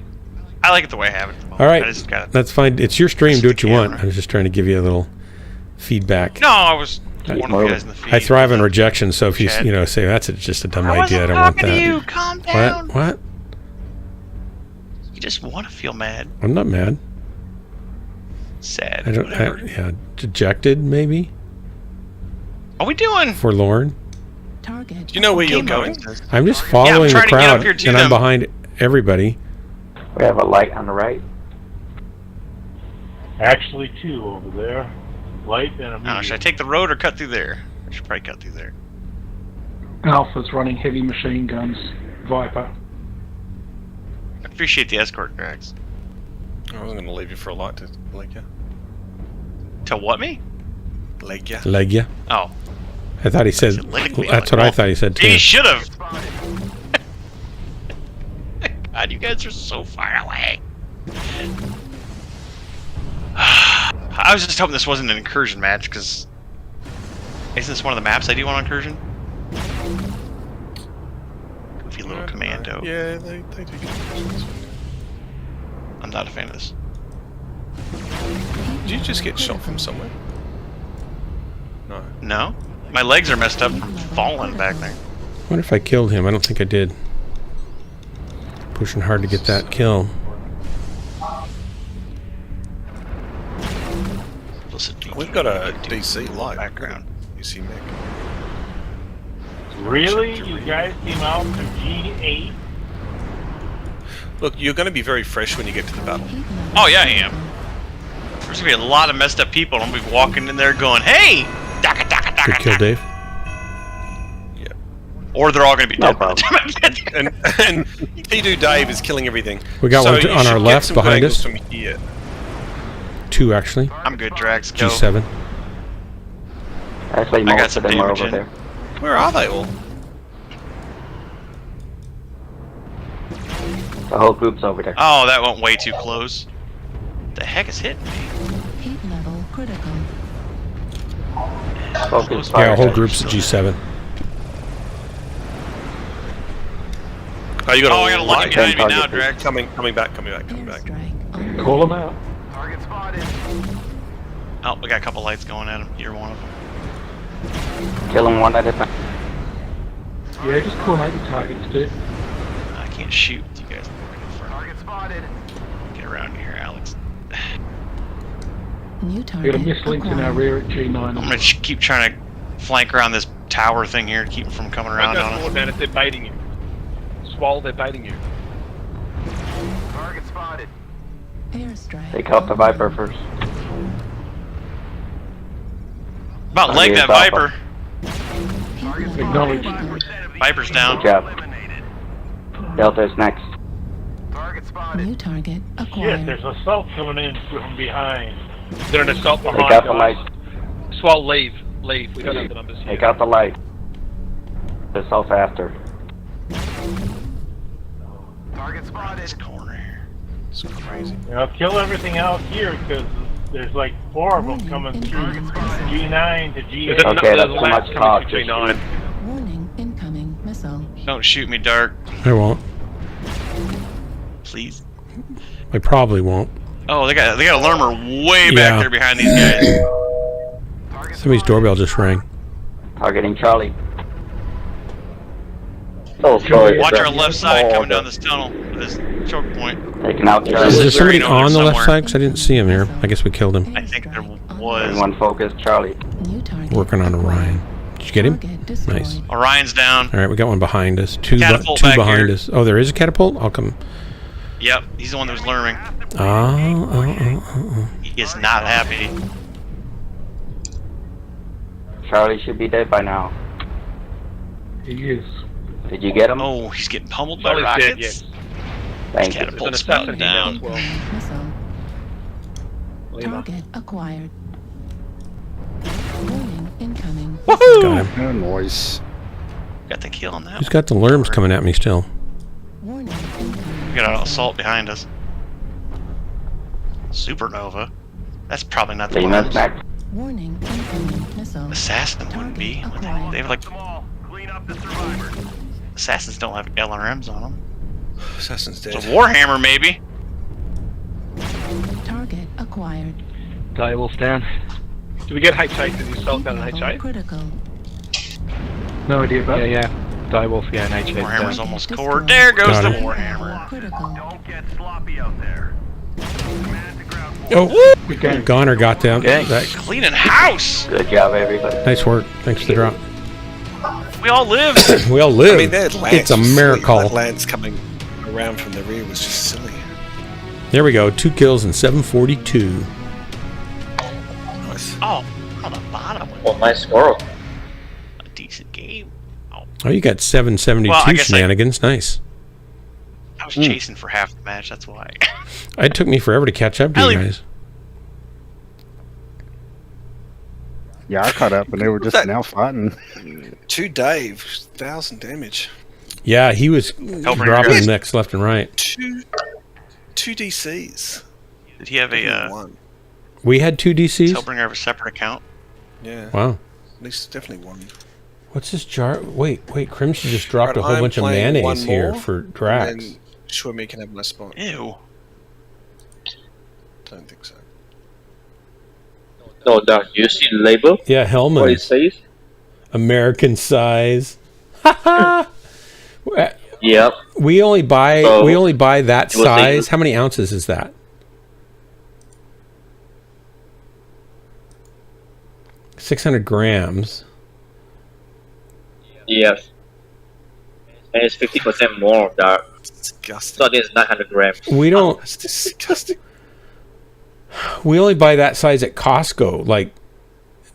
I like it the way I have it. At the moment. All right, I just gotta that's fine. It's your stream. Do what you want. I was just trying to give you a little feedback. No, I was one of you guys in the feed. I thrive on rejection, so if you say that's just a dumb idea, I don't want that. To you. Calm down. What? You just want to feel mad. I'm not mad. Sad. Yeah, dejected maybe. What are we doing? Forlorn. Do you know where you're going? I'm just following the crowd, and I'm behind everybody. We have a light on the right. Actually, 2 over there. Light and a medium. Should I take the road or cut through there? I should probably cut through there. Alpha's running heavy machine guns. Viper. I appreciate the escort, Drax. I was going to leave you for a light to leg you. To what me? Leg you. Leg you. Oh. I thought he said. That's what I thought he said too. He should have. God, you guys are so far away. I was just hoping this wasn't an incursion match, because isn't this one of the maps I do on incursion? Goofy little commando. Yeah, they do good. I'm not a fan of this. Did you just get shot from somewhere? No. No? My legs are messed up from falling back there. I wonder if I killed him. I don't think I did. Pushing hard to get that kill. We've got a DC light background. You see, Mick? Really? You guys came out to G8? Look, you're going to be very fresh when you get to the battle. Oh yeah, I am. There's going to be a lot of messed up people, and I'm going to be walking in there going, hey! Good kill, Dave. Yeah. Or they're all going to be dead by the time I get there. And P2 Dave is killing everything. We got one on our left behind us. From here. 2 actually. I'm good, Drax. Go. G7. Actually, most of them are over there. Where are they all? The whole group's over there. Oh, that went way too close. The heck is hitting me? Heat level critical. Focus Yeah, our whole group's at G7. Oh, you got I got a lot behind me now, Drax. Coming back. Call them out. Target spotted. Oh, we got a couple lights going at him. You're one of them. Kill them one at a time. Yeah, just call out your targets, dude. I can't shoot with you guys. Target spotted. Get around here, Alex. New We got target a mislink in our acquired. rear at G9. I'm gonna keep trying to flank around this tower thing here to keep them from coming around Go on forward, us. man, if they're baiting you. Swole, they're baiting you. Target spotted. Airstrike. Take out the Viper first. About leg that Viper. Acknowledge. Viper's down. Good job. Delta's next. Target spotted. New target Shit, acquired. there's an assault coming in from behind. Is there an assault Take behind out the guys? light. Swole, leave. Leave. We don't have the numbers here. Take out the light. The assault's after. Target spotted. This corner here. It's crazy. Now kill everything out here because there's like 4 of them coming through G9 to G8. Okay, that's too much talk. G9. Warning, incoming missile. Don't shoot me, Dark. I won't. Please. I probably won't. Oh, they got a Lermer way back Yeah. there behind these guys. Somebody's doorbell just rang. Targeting Charlie. Oh, sorry. Watch our left side coming down this tunnel with this choke point. Taking out Is Charlie. there somebody Green over on the left somewhere. side? Because I didn't see him here. I guess we killed him. I think there was. Everyone focus, Charlie. New target. Working on Orion. Did you get him? Target destroyed. Nice. Orion's down. All right, we got one behind us. Two Catapult back behind here. us. Oh, there is a catapult? I'll come. Yep, he's the one that was Lerming. Oh. He is not happy. Charlie should be dead by now. He is. Did you get him? Oh, he's getting pummeled by Charlie's rockets. dead, yes. Thank you. There's an Catapult's assassin going here now down. as well. Missile. Target acquired. Warning, incoming. Got him. No noise. Got the kill on that. Who's got the lerms coming at me still? Warning, incoming. We got an assault behind us. Supernova. That's probably not the Demons one. next. Warning, incoming missile. Assassin wouldn't be. They have like Them all. Clean up the survivors. assassins don't have LRMs on them. Assassin's So dead. Warhammer maybe. Target acquired. Direwolf down. Do we get H8? Did you assault down an Level H8? critical. No idea, but Yeah. Direwolf, yeah, an H8. Warhammer's down. almost Destroyed. core. There goes Got the it. Warhammer. Critical. Don't get sloppy out there. Command to ground. Oh, good game. Goner got them. Okay. That- Cleaning house. Good job, everybody. nice work. Thanks for the drop. We all live. We all live. I mean, that lance It's a was silly. miracle. That lance coming around from the rear was just silly. There we go. 2 kills and 742. Nice. Oh, on the bottom. Oh, nice squirrel. A decent game. Oh, you got 772 Well, I guess shenanigans. Nice. I was chasing for half the match. That's why. It took me forever to catch up to you guys. Yeah, I caught up and they were just That- now fighting. 2 Dave, 1,000 damage. Yeah, he was Hellbringer. dropping Yes. necks left and right. 2 DCs. Did he have a One. We had 2 DCs. Hellbringer have a separate account? Yeah. Wow. At least definitely one. What's this jar? Wait. Crimson just dropped a Right, whole I'm bunch of playing mayonnaise one here more, for Drax. And then Shwemi can have my spot. Ew. Don't think so. No, Doc, you see the label? Yeah, Hellman. What it says? American size. Yep. We only buy that it was size. a- How many ounces is that? $600 grams. Yes. And it's 50% more, Doc. Disgusting. So this is 900 grams. We don't. That's disgusting. We only buy that size at Costco. Like,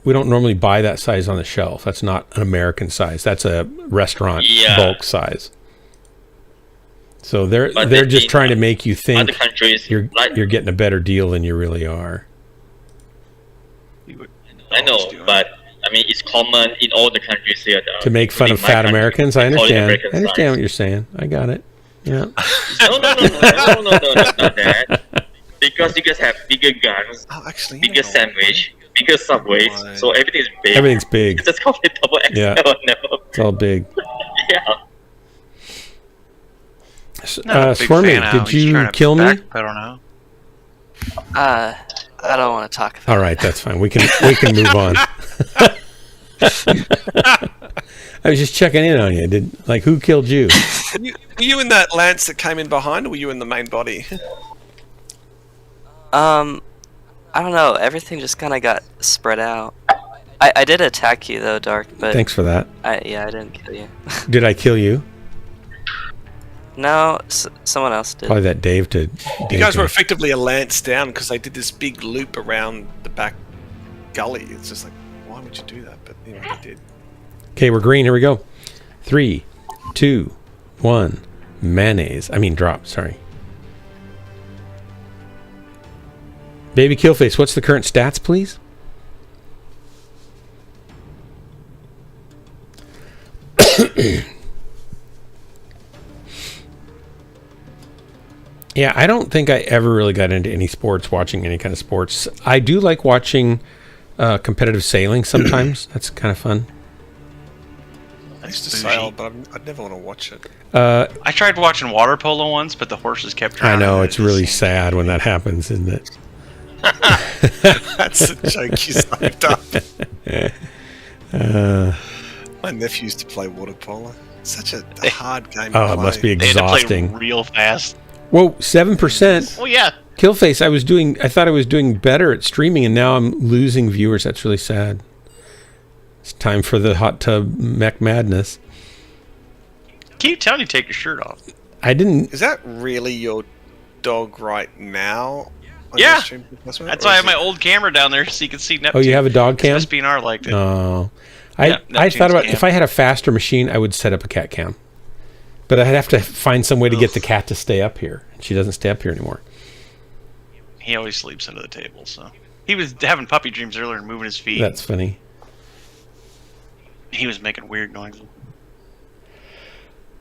we don't normally buy that size on the shelf. That's not an American size. That's a restaurant bulk size. So they're just trying to make you think Other countries, you're getting a better deal than you really are. I know, but I mean, it's common in all the countries here. To make fun of fat Americans, I they call it understand. American I understand size. what you're saying. I got it. Yeah. No, not that. Because you guys have bigger guns, bigger sandwich, bigger subways, so everything's big. Everything's big. It's just called it double XL Yeah. now. It's all big. Yeah. Not a big Swarmy, fan now. did He's you trying to kill me? backpedal now. I don't want to talk about All right, that's fine. We can move on. I was just checking in on you. Who killed you? Were you in that lance that came in behind, or were you in the main body? I don't know. Everything just kind of got spread out. I did attack you though, Dark. But Thanks for that. I didn't kill you. Did I kill you? No, someone else did. Probably that Dave did. You guys were effectively a lance down because they did this big loop around the back gully. It's just like, why would you do that? But anyway, they did. Okay, we're green. Here we go. 3, 2, 1. Mayonnaise. I mean, drop. Sorry. Baby Killface, what's the current stats, please? Yeah, I don't think I ever really got into any sports, watching any kind of sports. I do like watching competitive sailing sometimes. That's kind of fun. I used to sail, but I'd never want to watch it. I tried watching water polo once, but the horses kept drowning. I know, it's really sad when that happens, isn't it? That's a joke you saved up. My nephew used to play water polo. Such a hard game to play. It must be exhausting. They had to play real fast. Whoa, 7%. Oh yeah. Killface, I thought I was doing better at streaming, and now I'm losing viewers. That's really sad. It's time for the hot tub mech madness. Keep telling you to take your shirt off. I didn't. Is that really your dog right now? Yeah. That's why I have my old camera down there so you can see Neptune. Oh, you have a dog cam? SBNR liked it. Oh. I thought about if I had a faster machine, I would set up a cat cam. But I'd have to find some way to get the cat to stay up here. She doesn't stay up here anymore. He always sleeps under the table, so. He was having puppy dreams earlier and moving his feet. That's funny. He was making weird noises.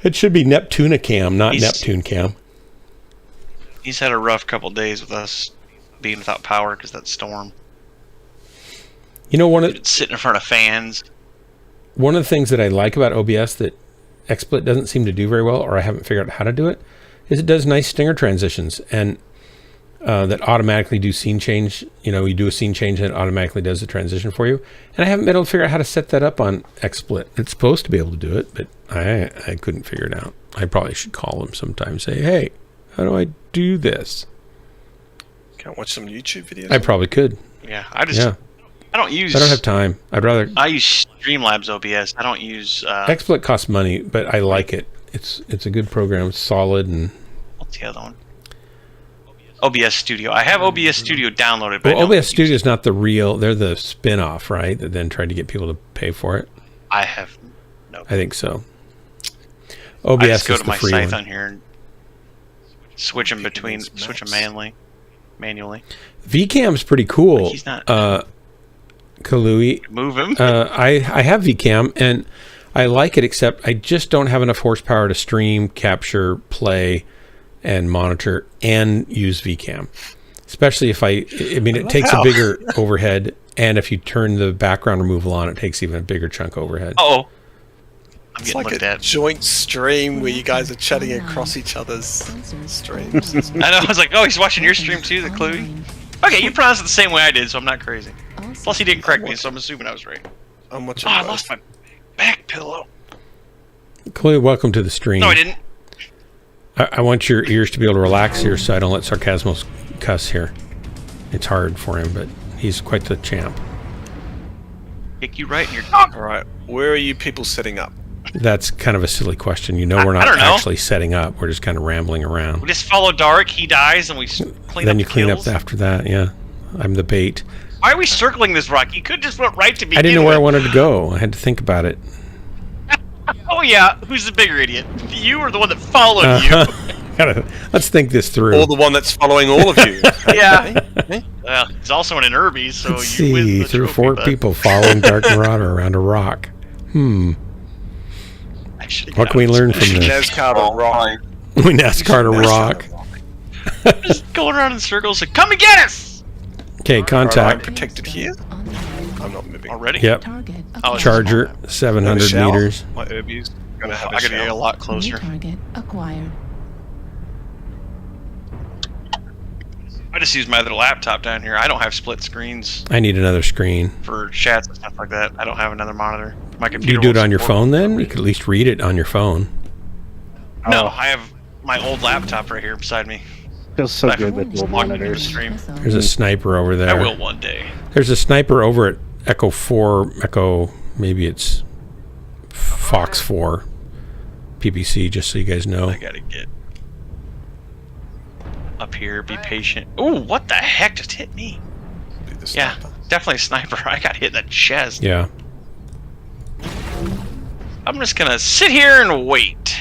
It should be Neptuna cam, not Neptune cam. He's had a rough couple days with us being without power because that storm. You know, sitting in front of fans. One of the things that I like about OBS that XSplit doesn't seem to do very well, or I haven't figured out how to do it, is it does nice stinger transitions and that automatically do scene change. You know, you do a scene change and it automatically does the transition for you. And I haven't been able to figure out how to set that up on XSplit. It's supposed to be able to do it, but I couldn't figure it out. I probably should call them sometime and say, hey, how do I do this? Can't watch some YouTube videos? I probably could. Yeah, I don't have time. I use Streamlabs OBS. I don't use XSplit costs money, but I like it. It's a good program. It's solid. And what's the other one? OBS Studio. I have OBS Studio downloaded, but OBS Studio is not the real. They're the spin-off, right? That then tried to get people to pay for it. I have no. I think so. OBS I just go is to the my free scythe one. on here and switch them manually. VCam's pretty cool. He's not. Kalui. Move him. I have VCam and I like it, except I just don't have enough horsepower to stream, capture, play, and monitor and use VCam. Especially if I mean, it takes a bigger overhead, and if you turn the background removal on, it takes even a bigger chunk overhead. Oh. It's like a joint stream where you guys are chatting across each other's streams. I know. I was like, oh, he's watching your stream too, the Cluey. Okay, you pronounced it the same way I did, so I'm not crazy. Plus, he didn't correct me, so I'm assuming I was right. I'm watching. I lost my back pillow. Chloe, welcome to the stream. No, I didn't. I want your ears to be able to relax here, so I don't let Sarcasmos cuss here. It's hard for him, but he's quite the champ. Kick you right in your dog. All right, where are you people setting up? That's kind of a silly question. You know, we're not actually setting up. We're just kind of rambling around. We just follow Dark. He dies, and we clean up. Then you clean kills. up after that. Yeah, I'm the bait. Why are we circling this rock? You could just went right to begin I didn't know where I with. wanted to go. I had to think about it. Oh yeah, who's the bigger idiot? You or the one that followed you? Let's think this through. Or the one that's following all of you. Yeah. Well, it's also an Irby, so Let's you win see, the 3 or trophy, 4 bud. people following Dark Marauder around a rock. What can we learn from this? NASCAR to rock. We NASCAR to rock. Just going around in circles and come and get us! Okay, I'm contact. protected here. I'm not moving. Already? Yep. Oh, Charger, 700 meters. My Irby's gonna have I gotta get a lot closer. Target acquired. I just use my other laptop down here. I don't have split screens I need another screen. for chats and stuff like that. I don't have another monitor. My Do computer. you do it won't on your support phone then? You could at least read it on your phone. No, I have my old laptop right here beside me. Feels so I good can with dual log into the monitors. stream. There's a sniper over there. I will one day. There's a sniper over at Echo 4, maybe it's Fox 4 PPC, just so you guys know. I gotta get up here, be patient. Ooh, what the heck just hit me? Yeah, definitely a sniper. I got hit in the chest. Yeah. I'm just gonna sit here and wait.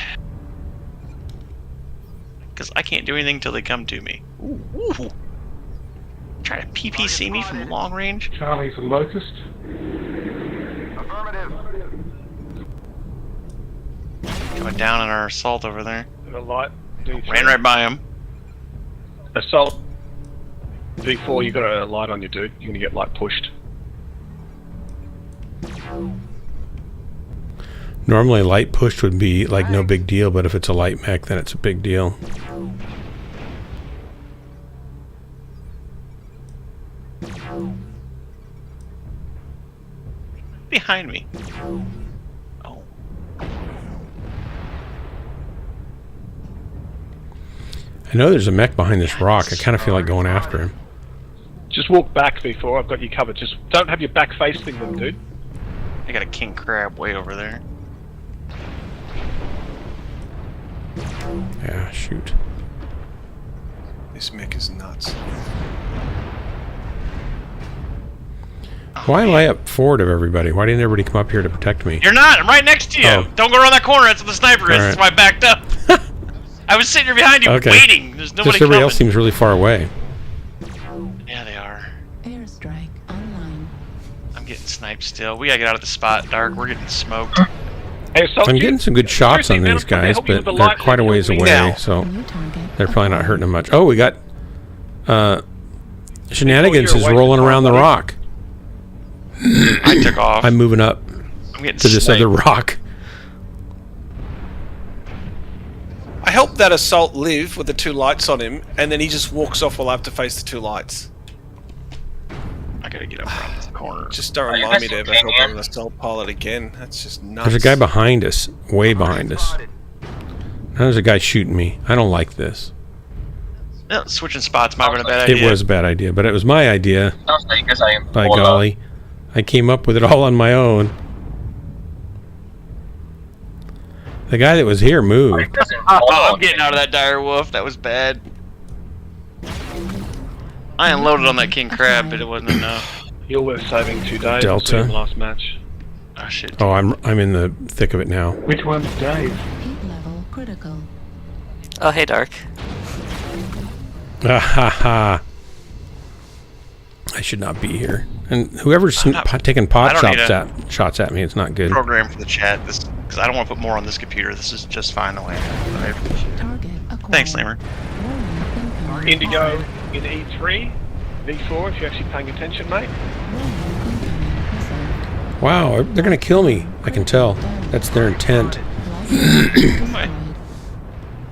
Because I can't do anything till they come to me. Ooh. Try to PPC me from long range. Charlie's a locust. Coming down on our assault over there. A light. D3. Ran right by him. Assault. V4, you got a light on you, dude. You're gonna get light pushed. Normally light pushed would be like no big deal, but if it's a light mech, then it's a big deal. Behind me. Oh. I know there's a mech behind this rock. I kind of feel like going after him. Just walk back, V4. I've got you covered. Just don't have your back facing them, dude. I got a king crab way over there. Yeah, shoot. This mech is nuts. Why am I up forward of everybody? Why didn't everybody come up here to protect me? You're not! I'm right next to you! Oh. Don't go around that corner, that's where the sniper is. All That's why I backed up. I was sitting here behind you waiting. There's nobody Just everybody coming. else seems really far away. Yeah, they are. Airstrike online. I'm getting sniped still. We gotta get out of the spot, Dark. We're getting smoked. Hey, Assault, I'm getting some good shots on man, these I'm trying to guys, help you but with the they're light quite a that ways kills me away, now. so they're probably not hurting them much. Oh, we got Shenanigans is rolling around the rock. I took off. I'm moving up I'm getting to this sniped. other rock. I helped that assault live with the two lights on him, and then he just walks off while I have to face the two lights. I gotta get up around this corner. Just don't remind me to ever help an assault pilot again. That's just nuts. There's a guy behind us, way behind us. Now there's a guy shooting me. I don't like this. No, switching spots might have been a bad idea. It was a bad idea, but it was my idea. Sounds like because I am By golly. I came up with it all on my own. The guy that was here moved. Oh, I'm getting out of that dire wolf. That was bad. I unloaded on that king crab, but it wasn't enough. You're worth saving 2 days. Delta. I'll see you in the last match. Oh shit. Oh, I'm in the thick of it now. Which one's Dave? Heat level critical. Oh, hey, Dark. Ah ha ha. I should not be here. And whoever's taking pot shots at me, it's not good. Program for the chat, this because I don't want to put more on this computer. This is just fine the way I appreciate it. Target acquired. Thanks, Lammer. Indigo in E3, V4 if you're actually paying attention, mate. Wow, they're gonna kill me. I can tell. That's their intent.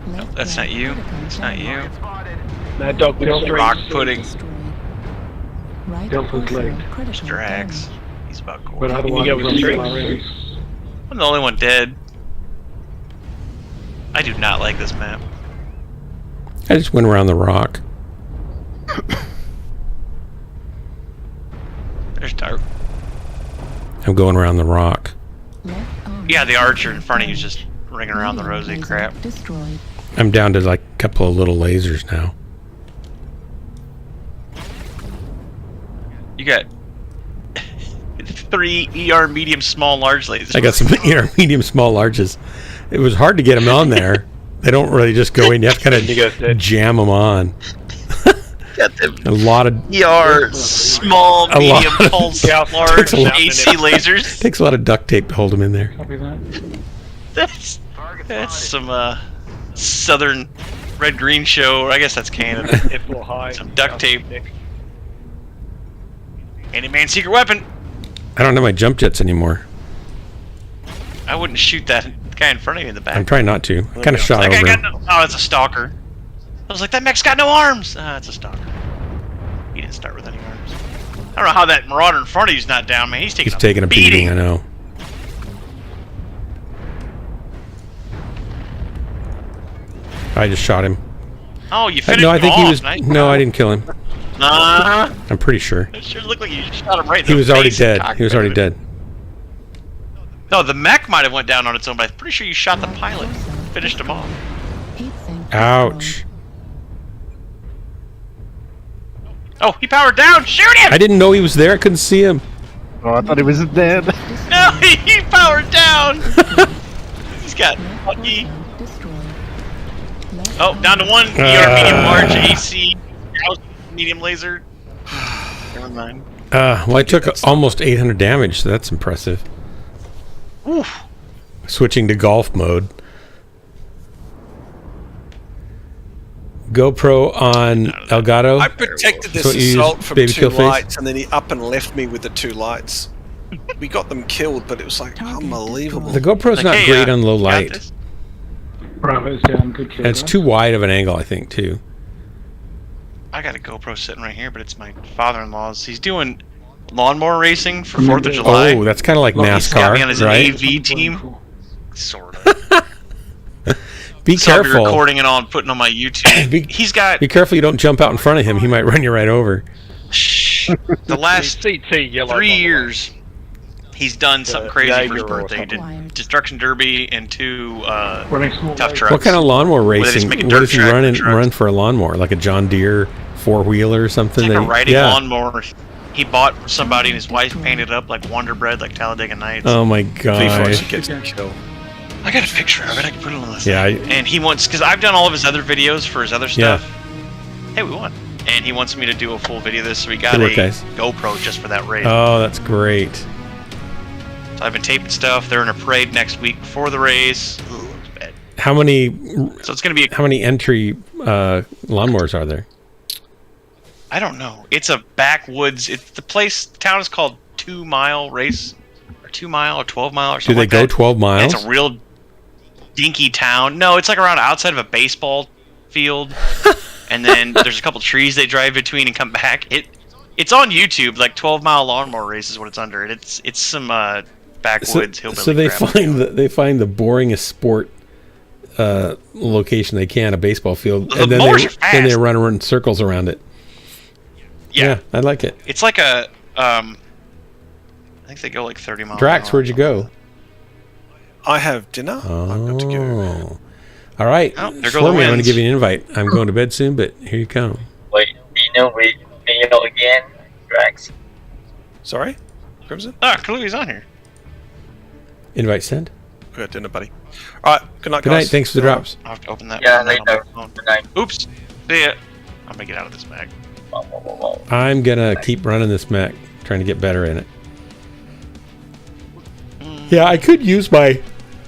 No, that's not you. It's not you. Mad Dog with Rock pudding. Delta's late. Drax. He's about cool. But otherwise, Indigo with streaks. I'm the only one dead. I do not like this map. I just went around the rock. There's Dark. I'm going around the rock. Yeah, the archer in front of you is just ringing around the rosy crap. Destroyed. I'm down to like a couple of little lasers now. You got 3 ER medium, small, large lasers. I got some medium, small, larges. It was hard to get them on there. They don't really just go in. You have to kind of jam them on. Got them A lot of ER, small, medium, pulse, large, AC lasers. Takes a lot of duct tape to hold them in there. Copy that. That's some southern red-green show. Or I guess that's Canada. F4 high. Some duct tape. Anti-man secret weapon. I don't have my jump jets anymore. I wouldn't shoot that guy in front of you in the back. I'm trying not to. I kind of shot That over guy him. got no, oh, it's a stalker. I was like, that mech's got no arms. Ah, it's a stalker. can't start with any arms. I don't know how that Marauder in front of you's not down, man. He's taking a beating. I know. I just shot him. Oh, you finished No, I him think off. he was. Nice. No, I didn't kill him. Nah. I'm pretty sure. It sure looked like you just shot him right in He the was already face and dead. He was already dead. No, the mech might have went down on its own, but I'm pretty sure you shot the pilot. Finished him off. Ouch. Oh, he powered down! Shoot him! I didn't know he was there. I couldn't see him. Oh, I thought he was dead. No, he powered down! He's got lucky. Oh, down to one. ER medium large AC medium laser. Never mind. Well, I took almost 800 damage, so that's impressive. Oof. Switching to golf mode. GoPro on Elgato. I protected this That's what you assault use, from baby two kill face? lights, and then he up and left me with the two lights. We got them killed, but it was like unbelievable. The GoPro's not great on low light. Bravo's down, good kill. And it's too wide of an angle, I think, too. I got a GoPro sitting right here, but it's my father-in-law's. He's doing lawnmower racing for 4th of July. Oh, that's kind of like He's got me on NASCAR, his right? AV team. Sort of. Be So I'll be careful. recording it all and putting it on my YouTube. He's got Be careful you don't jump out in front of him. He might run you right over. the last CT yellow 3 years. He's done something crazy for his Jaeger or birthday. He did something. Destruction Derby and 2 tough trucks. What kind of lawnmower Where they just racing? make a What dirt does he track run for run for a lawnmower? Like a John Deere four-wheeler or something? It's like a that- riding yeah. lawnmower. He bought for somebody and his wife painted it up like Wonder Bread, like Talladega Nights. Oh my Before god. she gets killed. I got a picture of it. I can put it on the Yeah. And he wants, because I've done all of his other videos for his other Yeah. stuff. Hey, we won. And he wants me to do a full video of this, so we got Good work, a guys. GoPro just for that race. Oh, that's great. So I've been taping stuff. They're in a parade next week before the race. Ooh, it's bad. How many? So it's gonna be. How many entry lawnmowers are there? I don't know. It's a backwoods. It's the place. The town is called 2 Mile Race, or 2 Mile, or 12 Mile, or Do something they like go that. 12 miles? It's a real dinky town. No, it's like around outside of a baseball field, and then there's a couple trees they drive between and come back. It's on YouTube. Like 12 Mile Lawnmower Race is what it's under. And it's some backwoods hillbilly. So they crap. find the boringest sport location they can, a baseball field, The and then mowers are then they fast. run around in circles around it. Yeah. I like it. It's like a I think they go like 30 miles. Drax, an hour. where'd you go? I have dinner. I've got to go. All right. Oh, there go the Swarmy, I'm going to winds. give you an invite. I'm going to bed soon, but here you come. Wait, Dino again, Drax. Sorry, Crimson. Ah, Kalui's on here. Invite sent. We got dinner, buddy. All right. Good night, Good guys. night. Thanks for the drops. I'll have to open that. Yeah, open that on later. my phone. Good night. Oops. See ya. I'm gonna get out of this bag. I'm going to keep running this mech, trying to get better in it. Yeah, I could use my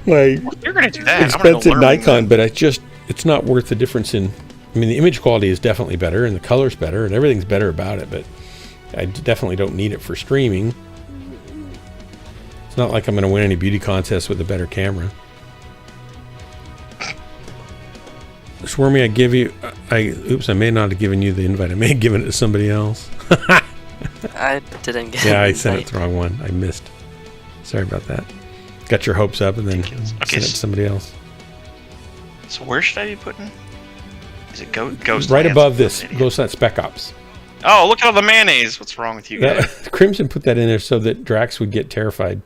You're gonna do that. expensive I'm gonna go learn Nikon, but it's not worth the difference in. I mean, the image quality is definitely better, and the color's better, and everything's better about it. But I definitely don't need it for streaming. It's not like I'm going to win any beauty contests with a better camera. Swarmy, I give you. Oops, I may not have given you the invite. I may have given it to somebody else. I didn't get Yeah, an I sent it invite. to the wrong one. I missed. Sorry about that. Got your hopes up and then sent it to somebody else. So where should I be putting? Is it Ghost? Right Lands? above this, Ghost Hunt Spec Ops. Oh, look at all the mayonnaise. What's wrong with you guys? Crimson put that in there so that Drax would get terrified.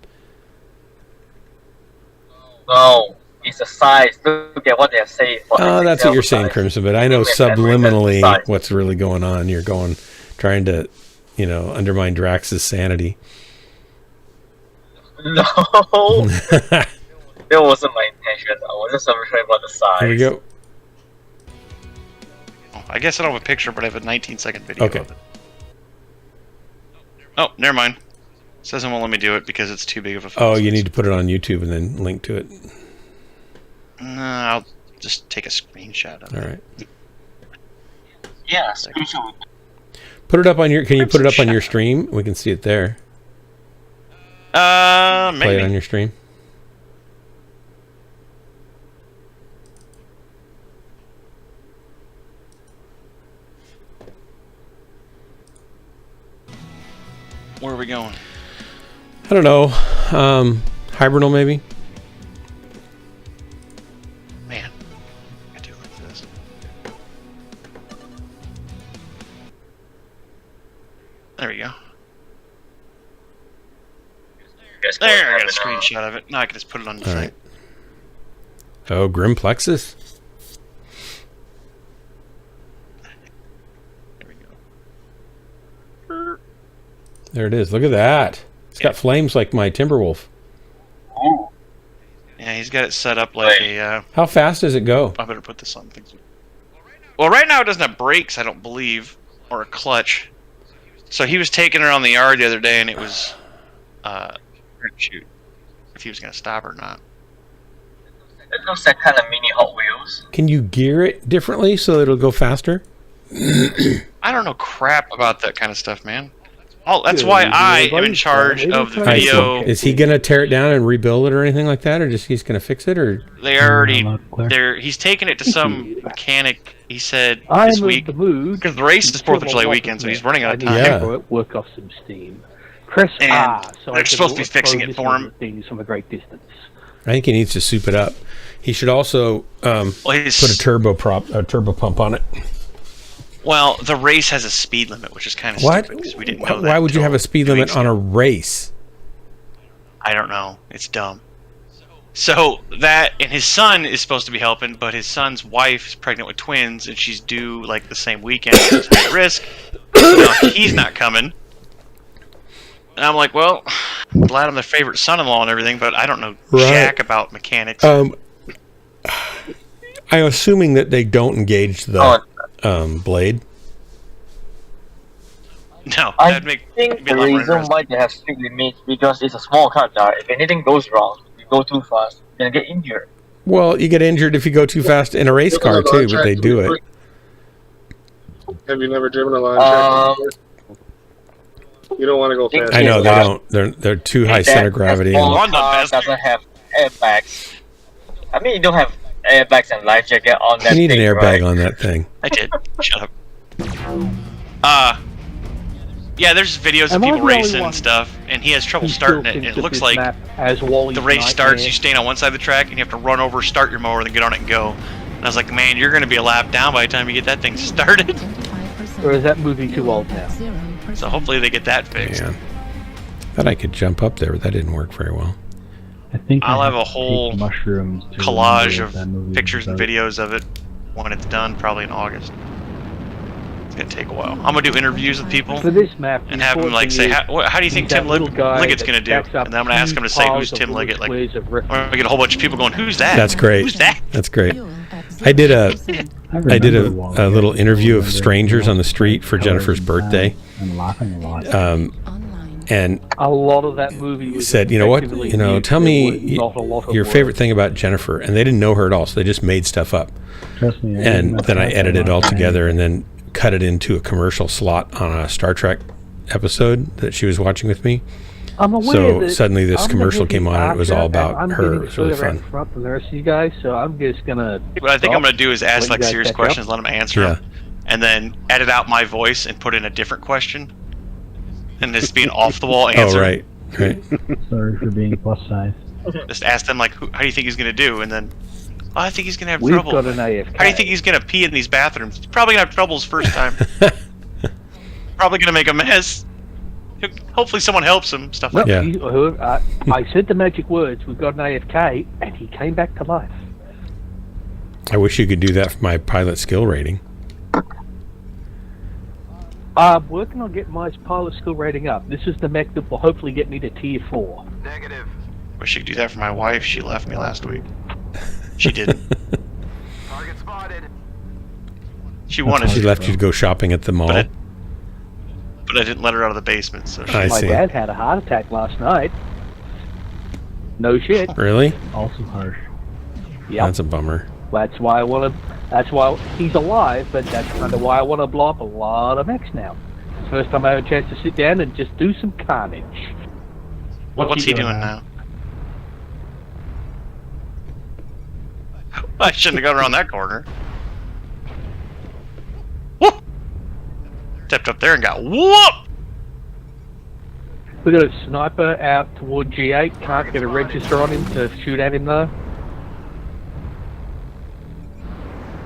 No, it's a size. Look at what they're saying. Oh, that's what you're saying, Crimson. But I know Look at that subliminally size. what's really going on. You're trying to, undermine Drax's sanity. No, that wasn't my intention. I was just afraid about the size. Here we go. Oh, I guess I don't have a picture, but I have a 19-second video Okay. of it. Oh, never mind. It says it won't let me do it because it's too big of a file. Oh, you need to put it on YouTube and then link to it. No, I'll just take a screenshot of it. All right. Yeah, screenshot. Put it up on your. Can you put it up on your stream? We can see it there. Maybe. Play it on your stream. Where are we going? I don't know. Hibernal maybe. Man, I do like this. There we go. There, I got a screenshot of it. Now I can just put it on the All thing. right. Oh, Grim Plexus. There it is. Look at that. It's got flames like my Timberwolf. Yeah, he's got it set up like a. How fast does it go? I better put this on. Well, right now it doesn't have brakes, I don't believe, or a clutch. So he was taking her on the yard the other day, and it was, shoot, if he was gonna stop or not. It looks like kind of mini Hot Wheels. Can you gear it differently so it'll go faster? I don't know crap about that kind of stuff, man. Oh, that's why I am in charge of the video. Is he gonna tear it down and rebuild it or anything like that, or just he's gonna fix it, or? They already, he's taking it to some mechanic. He said this week because the race is 4th of July weekend, so he's running out of time. Yeah. Work off some steam. Press And R. So they're supposed to be fixing it for him. Things from a great distance. I think he needs to soup it up. He should also put a turbo pump on it. Well, the race has a speed limit, which is kind of stupid because we didn't know that. Why would you have a speed limit on a race? I don't know. It's dumb. So that, and his son is supposed to be helping, but his son's wife is pregnant with twins, and she's due like the same weekend. So it's high risk. No, he's not coming. And I'm like, well, I'm glad I'm the favorite son-in-law and everything, but I don't know jack about mechanics. I'm assuming that they don't engage the blade. No, I think the reason why they have speed limits because it's a small car. If anything goes wrong, you go too fast, you're gonna get injured. Well, you get injured if you go too fast in a race car too, but they do it. Have you never driven a line track? You don't want to go fast. I know they don't. They're too high center gravity. Small car doesn't have airbags. I mean, you don't have airbags and life jacket on that. You need an airbag right? on that thing. I did. Shut up. Yeah, there's videos of people racing and stuff, and he has trouble starting it, and it looks like the race starts, you stand on one side of the track, and you have to run over, start your mower, then get on it and go. And I was like, man, you're going to be a lap down by the time you get that thing started. Or is that movie too old now? So hopefully they get that fixed. Yeah. Thought I could jump up there, but that didn't work very well. I think I'll have a whole mushrooms collage of pictures and videos of it when it's done, probably in August. It's gonna take a while. I'm gonna do interviews with people For this map, and have them like say, how do you think Tim Liggett's gonna do? And then I'm gonna ask him to say who's Tim Liggett. Like, I'm gonna get a whole bunch of people going, who's that? That's great. Who's that? That's great. I did a little interview of strangers on the street for Jennifer's birthday. And laughing a lot. And a lot of that movie was said, you know what, tell me your work. favorite thing about Jennifer. And they didn't know her at all, so they just made stuff up. Trust me. And then I edited it all together and then cut it into a commercial slot on a Star Trek episode that she was watching with me. I'm aware So that suddenly this I'm commercial gonna came on and it was all about I'm her. getting It was really further fun. out front than the rest of you guys, so I'm just gonna. What I think I'm gonna do is ask let like you guys serious catch up. questions, let them answer them, and then edit out my voice and put in a different question, and just be an off the wall answer. Oh, right. Sorry for being plus size. Just ask them like, how do you think he's gonna do? And then, I think he's gonna have We've trouble. got an AFK. How do you think he's gonna pee in these bathrooms? He's probably gonna have trouble his first time. Probably gonna make a mess. Hopefully someone helps him. Stuff like Yeah. that. I said the magic words. We've got an AFK, and he came back to life. I wish you could do that for my pilot skill rating. I'm working on getting my pilot skill rating up. This is the mech that will hopefully get me to tier 4. Negative. Wish you could do that for my wife. She left me last week. She didn't. Target spotted. She wanted She to, left you to go shopping at the mall. but I didn't let her out of the basement. So she I My see. dad had a heart attack last night. No shit. Really? Also harsh. Yeah. That's a bummer. That's why I want to. That's why he's alive, but that's kind of why I want to blow up a lot of mechs now. First time I have a chance to sit down and just do some carnage. What's he doing now? I shouldn't have gone around that corner. Whoop! Stepped up there and got whoop! We got a sniper out toward G8. Can't get a register on him to shoot at him though.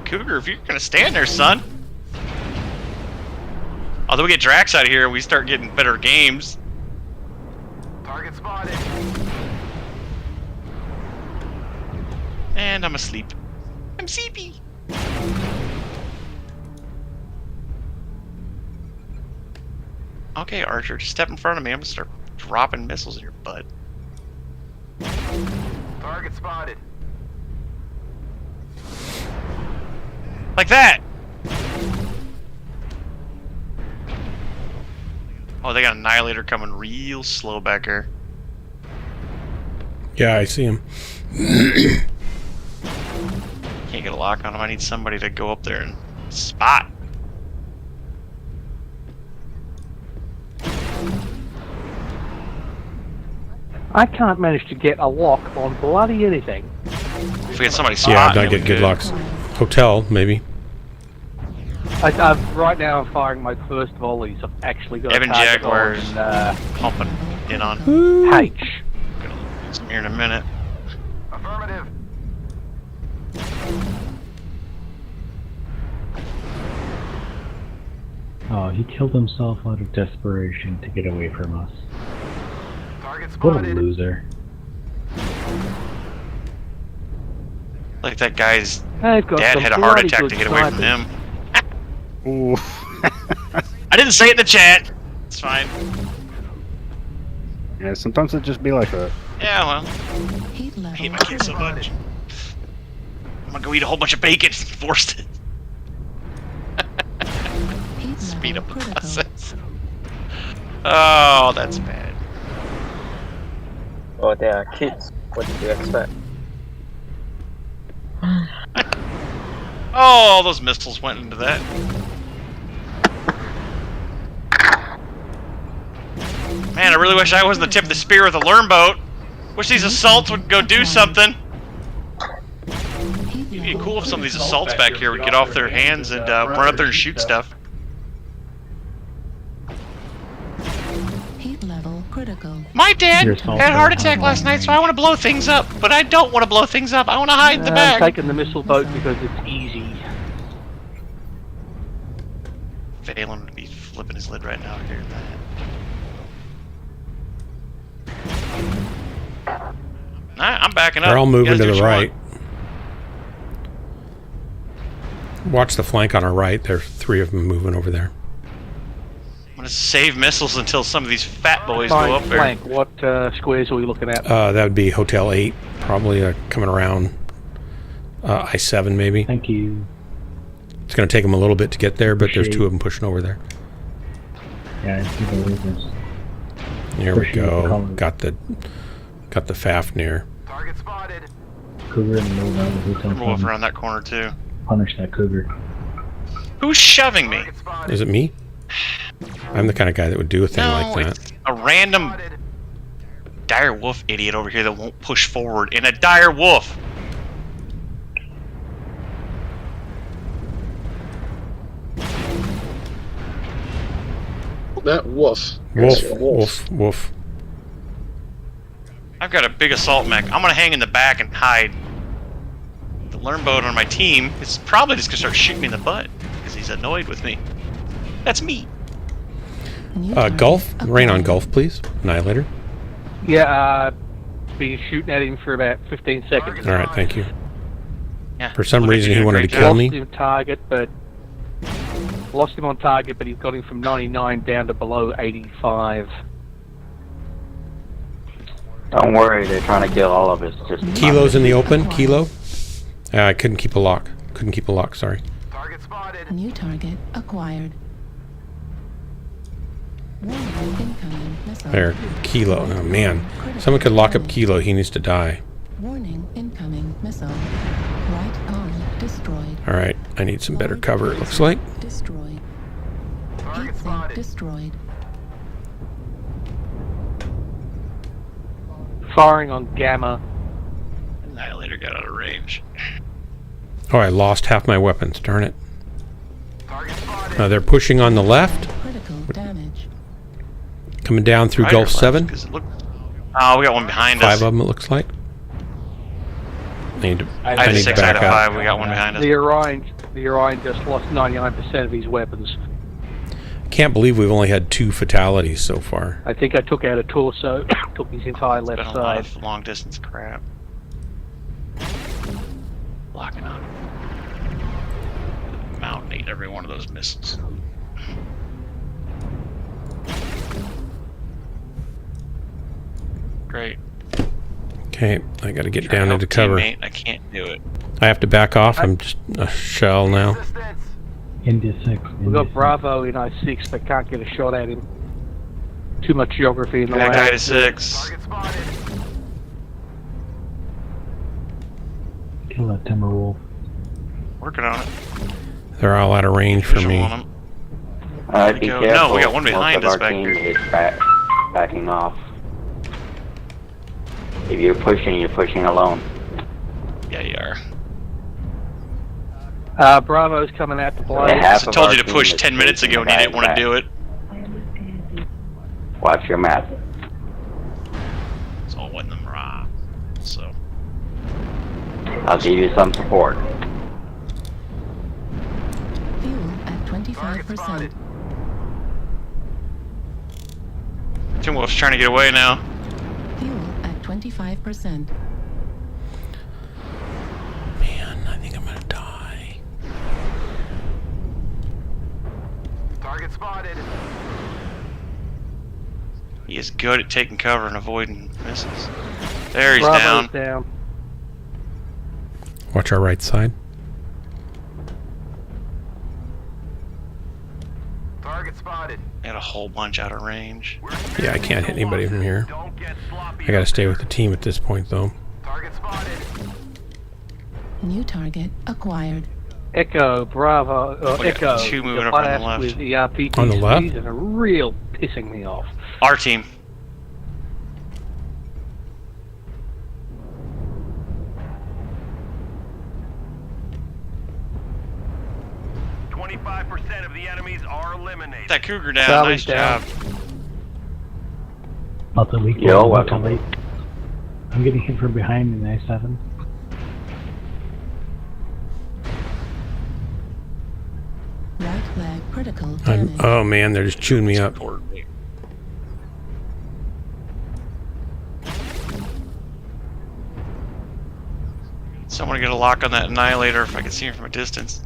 Cougar, if you're gonna stand there, son. Although we get Drax out of here, we start getting better games. Target spotted. And I'm asleep. I'm sleepy. Okay, Archer, just step in front of me. I'm gonna start dropping missiles in your butt. Target spotted. Like that! Oh, they got an Annihilator coming real slow back here. Yeah, I see him. Can't get a lock on him. I need somebody to go up there and spot. I can't manage to get a lock on bloody anything. If we get somebody Yeah, spot, I get good locks. Hotel, maybe. Right now I'm firing my first volleys. I've actually got Evan a target Jaguars on, pumping in on H. Gonna lose him here in a minute. Affirmative. Oh, he killed himself out of desperation to get away from us. Target What a spotted. loser. Like that guy's I've got dad some had a heart bloody attack good to get away from snipers. him. Ooh. I didn't say it in the chat. It's fine. Yeah, sometimes it just be like that. Yeah, well. Heat I level hate my kids so much. I'm gonna go eat a whole bunch of bacon. Forced it. Heat Speed level up the critical. process. Oh, that's bad. Oh, they are kids. What did you expect? Oh, all those missiles went into that. Man, I really wish I wasn't the tip of the spear with a learn boat. Wish these assaults would go do something. It'd be cool if some of these assaults back here would get off their hands and run up there and shoot stuff. Heat level critical. My dad Your had assault a heart boat attack has last long night, so I want to blow things up. But I don't want to blow things up. I want to hide in the I'm back. taking the missile boat because it's easy. Valen would be flipping his lid right now hearing that. Alright, I'm backing up. They're all You moving guys to do the what you right. want. Watch the flank on our right. There's 3 of them moving over there. I'm gonna save missiles until some of these fat boys Fine, go up there. flank. What squares are we looking at? That would be Hotel 8, probably coming around I-7 maybe. Thank you. It's going to take them a little bit to get there, but there's Appreciate 2 of them pushing over there. Yeah, I see the losers. Here we Appreciate the go. color. Got the Fafnir. Target spotted. Cougar in the middle of the hotel. I'm gonna move around that corner too. Punish that cougar. Who's shoving me? Target spotted. Is it me? I'm the kind of guy that would do a thing No, like that. it's a random dire wolf idiot over here that won't push forward in a dire wolf. That wolf. Wolf, Yes, wolf, wolf. I've got a big assault mech. I'm gonna hang in the back and hide. The learn boat on my team is probably just gonna start shooting me in the butt because he's annoyed with me. That's me. Gulf? Rain on Gulf, please. Annihilator. Yeah, been shooting at him for about 15 seconds. All right, thank you. Yeah. For some Look, reason, you he did a wanted to great kill job. me. Lost him target, but lost him on target, but he's got him from 99 down to below 85. Don't worry, they're trying to kill all of us. Just Kilo's in the open. Kilo. I couldn't keep a lock. Couldn't keep a lock. Sorry. Target spotted. New target acquired. Warning, incoming missile. There. Kilo. Oh man. Someone could lock up Kilo. He needs to die. Warning, incoming missile. Right arm destroyed. All right. I need some better cover. It looks like. Destroyed. Target Heat sink spotted. destroyed. Firing on Gamma. Annihilator got out of range. Oh, I lost half my weapons. Darn it. Target spotted. They're pushing on the left. Critical damage. Coming down through Right or Gulf left? 7. 'Cause it oh, we got one behind us. 5 of them, it looks like. I need to I need to back out of 5. We got one behind us. The Orion just lost 99% of his weapons. Can't believe we've only had 2 fatalities so far. I think I took out a torso, took his entire left Been a lot side. of long distance crap. Locking on. Mountain ate every one of those missiles. Great. Okay, I got to get down into cover. Teammate, I can't do it. I have to back off. I'm just a shell now. India 6. We've got Bravo in I-6, but can't get a shot at him. Too much geography in the way. That guy to 6. Kill that Timberwolf. Working on it. They're all out of range for me. On him. There we go. No, we got one behind us back here. Is backing off. If you're pushing alone. Yeah, you are. Bravo's coming out to play. I told you to push 10 minutes ago and you didn't want to do it. Watch your map. It's all when them raw. So. I'll give you some support. Fuel at 25%. Tim Wolf's trying to get away now. Fuel at 25%. Man, I think I'm gonna die. Target spotted. He is good at taking cover and avoiding misses. There, he's Bravo's down. down. Watch our right side. Target spotted. Had a whole bunch out of range. Yeah, I can't hit anybody from here. I gotta stay with the team at this point, though. Target spotted. New target acquired. Echo, Bravo, We got Echo. 2 moving the up on the blast left. with the RPGs On the left? and are real pissing me off. Our team. .5% of the enemies are eliminated. That Cougar down. Charlie's Nice down. job. Not the weak Yo, one, welcome. late. I'm getting hit from behind in I-7. Right leg critical damage. Oh man, they're just chewing me up. Someone get a lock on that Annihilator if I can see him from a distance.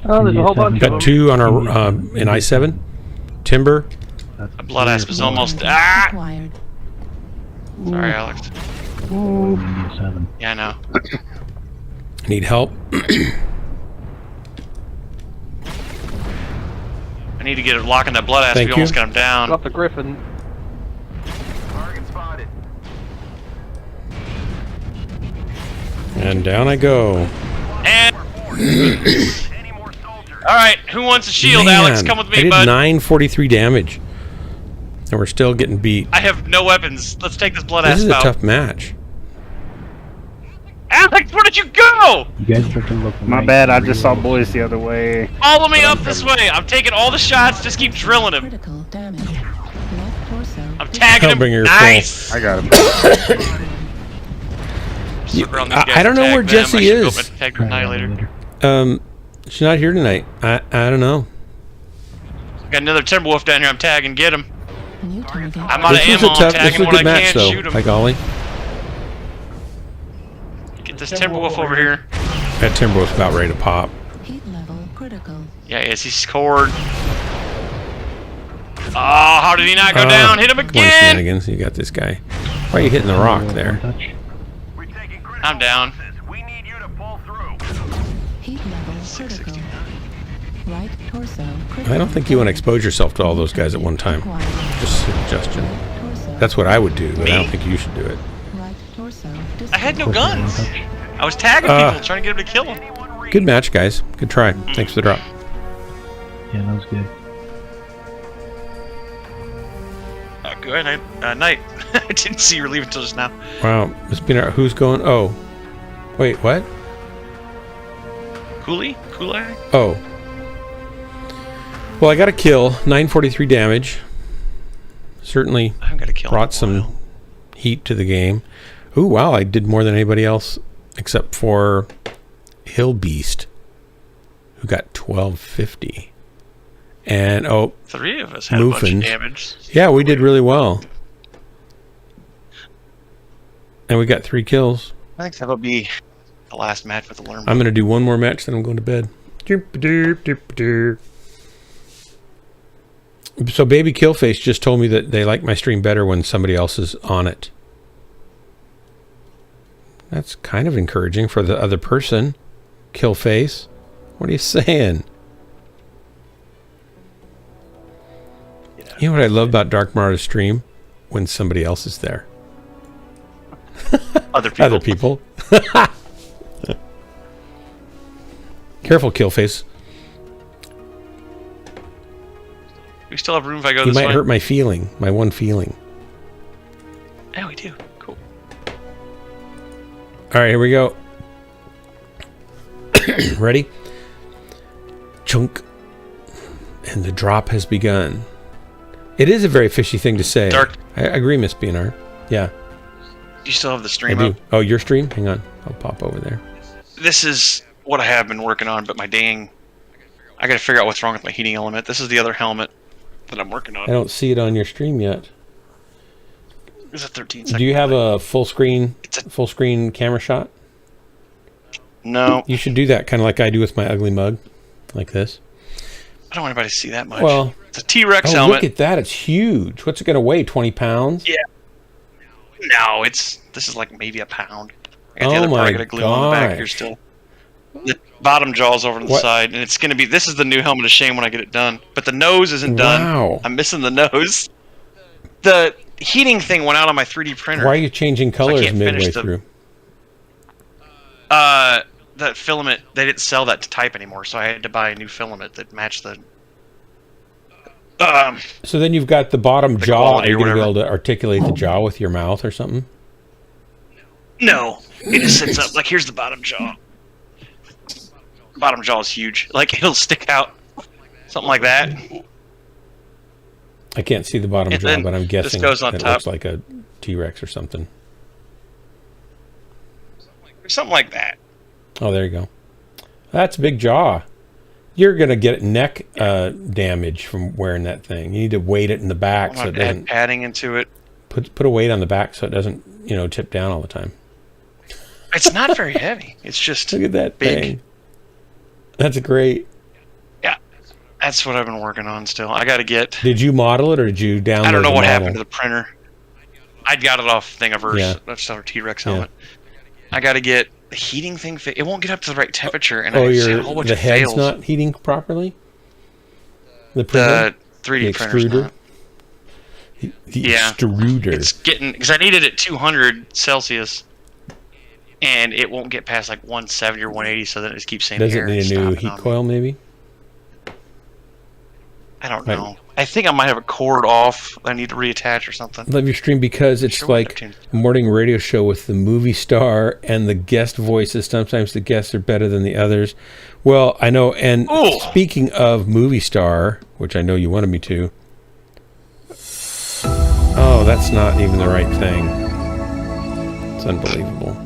Oh, there's a whole bunch of them. Got 2 on our in I-7. Timber. A blood asp is almost. Ah! Acquired. Sorry, Alex. India 7. Yeah, I know. Need help. I need to get a lock on that blood asp. Thank We you. almost got him down. Got the Griffin. Target spotted. And down I go. And. Alright, who wants a shield, Man, Alex? Come with I me, did bud. 943 damage. And we're still getting beat. I have no weapons. Let's take this blood This asp is a out. tough match. Alex, where did you go? You guys are to look My right. bad, I just saw boys the other way. Follow me up this way. I'm taking all the shots. Just keep drilling him. Critical damage. Left torso. I'm tagging him. Hellbringer Nice. I got him. Circle around these guys I don't know and where tag them. Jesse I should go is. up and tag the Annihilator. She's not here tonight. I don't know. Got another Timberwolf down here. I'm tagging. Get him. New target. I'm out of This was ammo. a I'm tough. This tagging was a what I good match, can. though. Shoot him. By golly, Get this Timberwolf over here. that Timberwolf's about ready to pop. Heat level critical. Yeah, yes, he scored. Oh, how did he not go down? Hit him Come on, again. Shenanigans. You got this guy. Why are you hitting the rock there? Touch. I'm down. We need you to pull through. Heat level critical. Right torso critical. I don't think you want to expose yourself to all those guys at one time. Acquired. Just a suggestion. Torso. That's what I would do, but I don't Me? think you should do it. Right torso. I had no disable. guns. I was tagging people, trying to get him to kill him. Good match, guys. Good try. Thanks for the drop. Yeah, that was good. Good night. Night. I didn't see you leave until just now. Wow. Who's going? Oh. Wait, what? Cooley? Oh. Well, I got a kill. 943 damage. Certainly I haven't got a kill brought some heat to the game. Ooh, wow, I did more than anybody else except for Hill Beast, who got 1250. And, 3 of us had a bunch of damage. Yeah, we did really well. And we got 3 kills. I think that'll be the last match with the Lerma. I'm going to do one more match, then I'm going to bed. So Baby Killface just told me that they like my stream better when somebody else is on it. That's kind of encouraging for the other person. Killface. What are you saying? Yeah. You know what I love about Dark Marauder's stream? When somebody else is there. Other people. Other people. Careful, Killface. We still have room if I go You this way. might hurt my feeling. My one feeling. Yeah, we do. Cool. All right, here we go. Ready? Chunk. And the drop has begun. It is a very fishy thing to say. Dark. I agree, Miss BNR. Yeah. You still have the I stream do. up? Oh, your stream? Hang on. I'll pop over there. This is what I have been working on, but I got to figure out what's wrong with my heating element. This is the other helmet that I'm working on. I don't see it on your stream yet. It's a 13-second. Do you have a full screen camera shot? No. You should do that, kind of like I do with my ugly mug, like this. I don't want anybody to see that much. Well, it's a T-Rex oh, helmet. Look at that! It's huge. What's it going to weigh? 20 pounds? Yeah. No, this is like maybe a pound. I got the other part I got to glue on the back here still. The bottom jaw's over to the side, and it's going to be. This is the new helmet of shame when I get it done. But the nose isn't done. Wow. I'm missing the nose. The heating thing went out on my 3D printer. Why are you changing colors midway through? That filament, they didn't sell that to type anymore, so I had to buy a new filament that matched the. So then you've got the bottom jaw. Are you going to be able whatever. to articulate the jaw with your mouth or something? No, it just sits up. Like, here's the bottom jaw. Bottom jaw is huge. Like, it'll stick out. Something like that. I can't see the bottom And jaw, then but I'm this guessing goes on it top. looks like a T-Rex or something. Something like that. Oh, there you go. That's a big jaw. You're going to get neck damage from wearing that thing. You need to weight it in the back so it doesn't... add padding into it. Put a weight on the back so it doesn't, tip down all the time. It's not very heavy. It's just Look at that big. thing. That's great. Yeah, that's what I've been working on still. I got to get... Did you model it or did you download I don't know the what model? happened to the printer. I got it off Thingiverse. Yeah. That's our T-Rex helmet. I got to get the heating thing it won't get up to the right temperature, and I Oh, just had a whole bunch the of head's fails. not heating properly? The printer? 3D the printer's extruder? not. The Yeah. extruder. It's getting... Because I needed it 200 Celsius, and it won't get past like 170 or 180, so then it just keeps saying Does it air need a is new stopping heat on me. coil, maybe? I don't know. I think I might have a cord off I need to reattach or something. Love your stream because it's like a morning radio show with the movie star and the guest voices. Sometimes the guests are better than the others. Well, I know. And speaking of movie star, which I know you wanted me to. Oh, that's not even the right thing. It's unbelievable.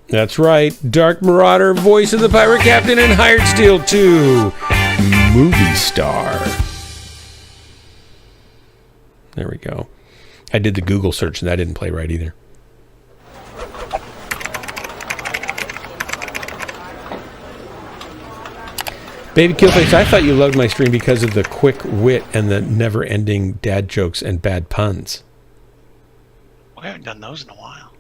That's right. Dark Marauder, voice of the pirate captain in Hired Steel 2. Movie star. There we go. I did the Google search and that didn't play right either. Baby Killface, I thought you loved my stream because of the quick wit and the never-ending dad jokes and bad puns. We haven't done those in a while.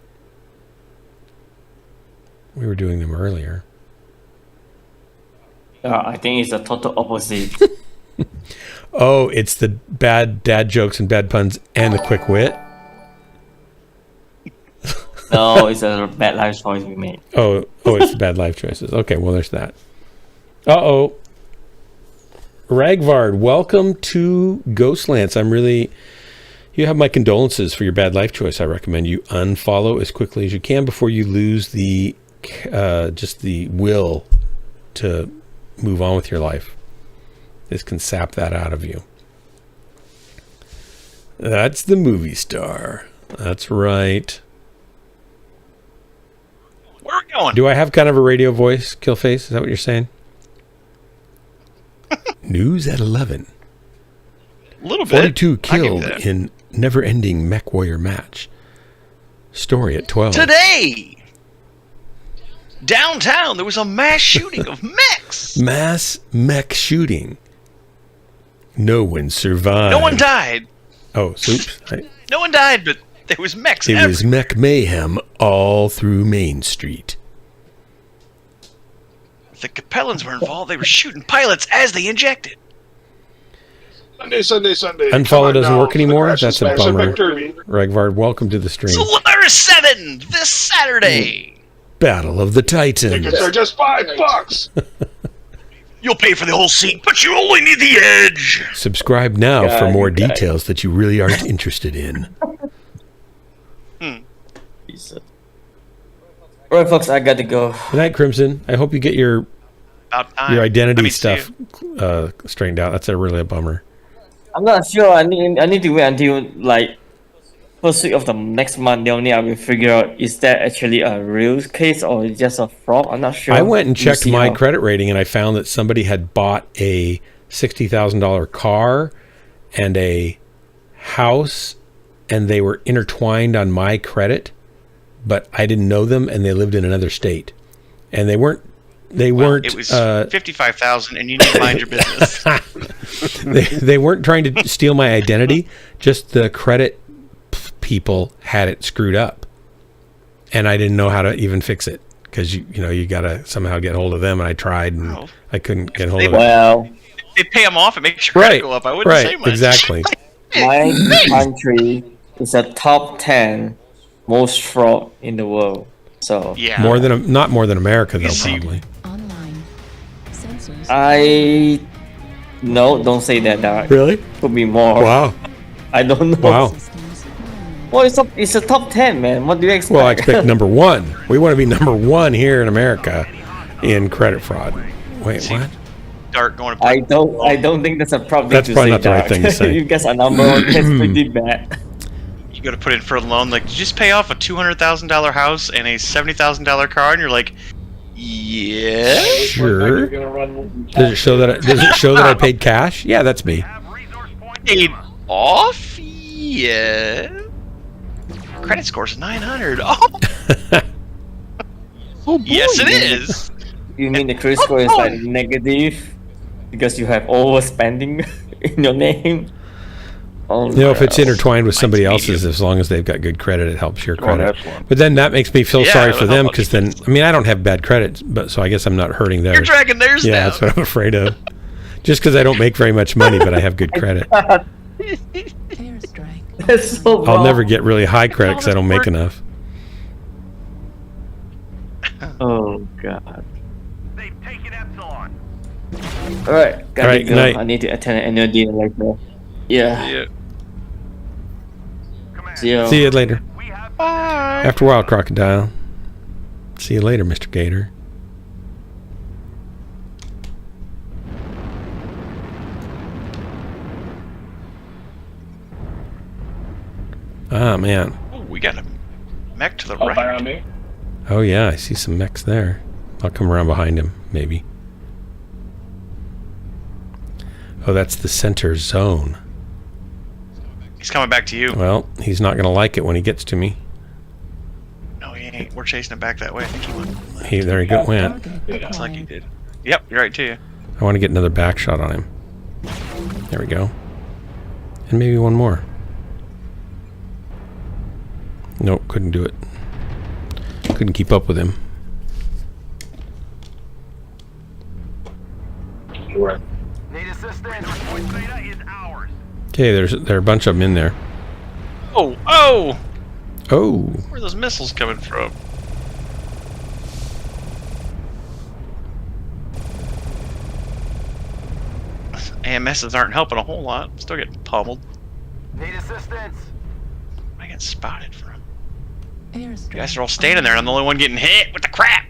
We were doing them earlier. I think it's the total opposite. Oh, it's the bad dad jokes and bad puns and the quick wit? No, it's a bad life choice we made. Oh, it's the bad life choices. Okay, well, there's that. Uh-oh. Ragvard, welcome to Ghostlands. You have my condolences for your bad life choice. I recommend you unfollow as quickly as you can before you lose the just the will to move on with your life. This can sap that out of you. That's the movie star. That's right. Where are we going? Do I have kind of a radio voice, Killface? Is that what you're saying? News at 11. A little bit. 42 killed in never-ending Mechwarrior match. Story at 12. Today, downtown, there was a mass shooting of mechs. Mass mech shooting. No one survived. No one died. Oh, oops. No one died, but there was mechs It everywhere. was mech mayhem all through Main Street. The Capellans were involved. They were shooting pilots as they injected. Sunday. Unfollow doesn't work anymore? Crash and That's a smash bummer. effect derby. Regvard, welcome to the stream. Solaris 7 this Saturday. Battle of the Titans. Tickets are just $5. You'll pay for the whole seat, but you only need the edge. Subscribe now for more details that you really aren't interested in. Right, folks, I got to go. Good night, Crimson. I hope you get your identity stuff straightened out. That's really a bummer. I'm not sure. I need to wait until like first week of the next month. The only I will figure out is that actually a real case or just a fraud. I'm not sure. I went and checked my how. credit rating, and I found that somebody had bought a $60,000 car and a house, and they were intertwined on my credit, but I didn't know them, and they lived in another state, and they weren't. It was 55,000, and you need to mind your business. they weren't trying to steal my identity. Just the credit people had it screwed up, and I didn't know how to even fix it because you gotta somehow get hold of them. And I tried, and I couldn't get hold of it. Well, they pay them off, it makes your credit go up. I wouldn't say much. Exactly. My country is a top 10 most fraud in the world. So yeah, not more than America though, probably. Don't say that, Dark. Really? Could be more. Wow. I don't know. Wow. Well, it's a top 10, man. What do you expect? Well, I expect number one. We want to be number one here in America in credit fraud. Wait, what? Dark going to I don't think that's a problem. That's probably not the right thing to say. You guess a number one, that's pretty bad. You go to put in for a loan, like, did you just pay off a $200,000 house and a $70,000 car? And you're like, yeah. Sure. Does it show that I paid cash? Yeah, that's me. Paid off? Yeah. Credit score's 900. Oh. Yes, it is. You mean the credit score is like negative because you have overspending in your name? Oh, if it's intertwined with somebody else's, as long as they've got good credit, it helps your credit. But then that makes me feel sorry for them because then, I don't have bad credit, but so I guess I'm not hurting theirs. You're dragging theirs down. Yeah, that's what I'm afraid of. Just because I don't make very much money, but I have good credit. That's so I'll never get really high credit because I don't make enough. Oh God. All right, gotta go. Night. I need to attend an annual dinner later. Yeah. See you later. After a while, Crocodile. See you later, Mr. Gator. Ah, man. Oh, we got a mech to the right. Oh, yeah, I see some mechs there. I'll come around behind him, maybe. Oh, that's the center zone. He's coming back to you. Well, he's not going to like it when he gets to me. No, he ain't. We're chasing him back that way. I think he went. There he went. Looks like he did. Yep, you're right to you. I want to get another back shot on him. There we go. And maybe one more. Nope, couldn't do it. Couldn't keep up with him. Need assistance. Point Beta is ours. Okay, there are a bunch of them in there. Oh! Where are those missiles coming from? AMSs aren't helping a whole lot. I'm still getting pummeled. Need assistance. I get spotted from. You guys are all standing there, and I'm the only one getting hit with the crap.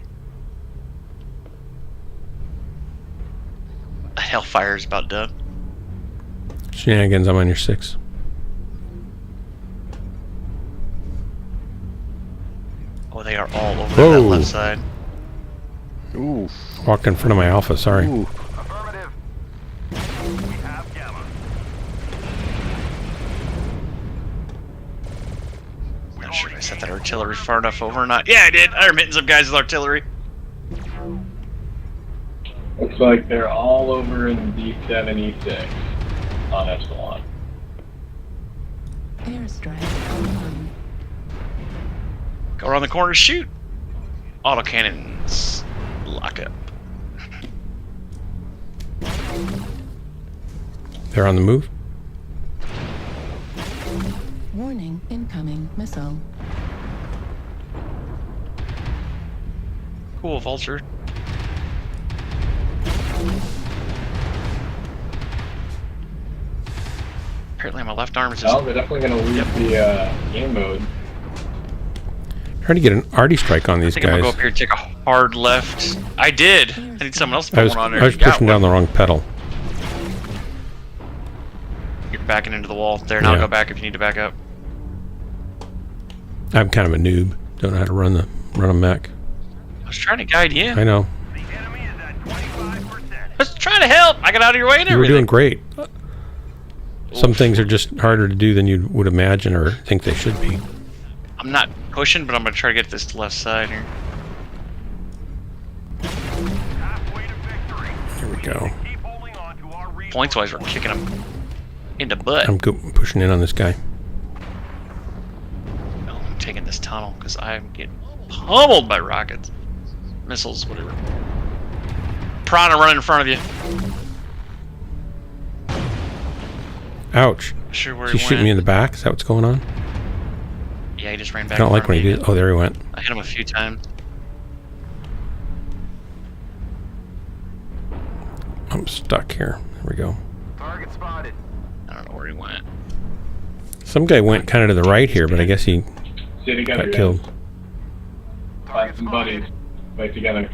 Hellfire's about done. Shenanigans, I'm on your 6. Oh, they are all over that left side. Ooh. Walked in front of my Alpha, sorry. Ooh. Affirmative. We have Gamma. I'm not sure if I set that artillery far enough over or not. Yeah, I did. I remit some guys with artillery. Looks like they're all over in D7, E6 on Epsilon. Airstrike online. Go around the corner, shoot. Autocannons. Lock up. They're on the move. Warning, incoming missile. Cool, Vulture. Apparently my left arm is just... Well, they're definitely going to leave the game mode. Trying to get an arty strike on these I think I'm guys. gonna go up here and take a hard left. I did. I need someone else to I put was, one on there. I was You got pushing down one. the wrong pedal. You're backing into the wall. There, now Yeah. go back if you need to back up. I'm kind of a noob. Don't know how to run a mech. I was trying to guide you. I know. I was trying to help. I got out of your way and You were everything. doing great. Some things are just harder to do than you would imagine or think they should be. I'm not pushing, but I'm gonna try to get this left side here. Here we go. Points wise, we're kicking them in the butt. I'm pushing in on this guy. No, I'm taking this tunnel because I'm getting pummeled by rockets, missiles, whatever. Piranha running in front of you. Ouch. Sure where Is he he shooting went. me in the back? Is that what's going on? Yeah, he just ran I back. don't in like front when he of did. me. Oh, there he went. I hit him a few times. I'm stuck here. There we go. Target spotted. I don't know where he went. Some guy went kind of to the right here, but I guess he Stay together, got guys. killed. Find some buddies. Fight together.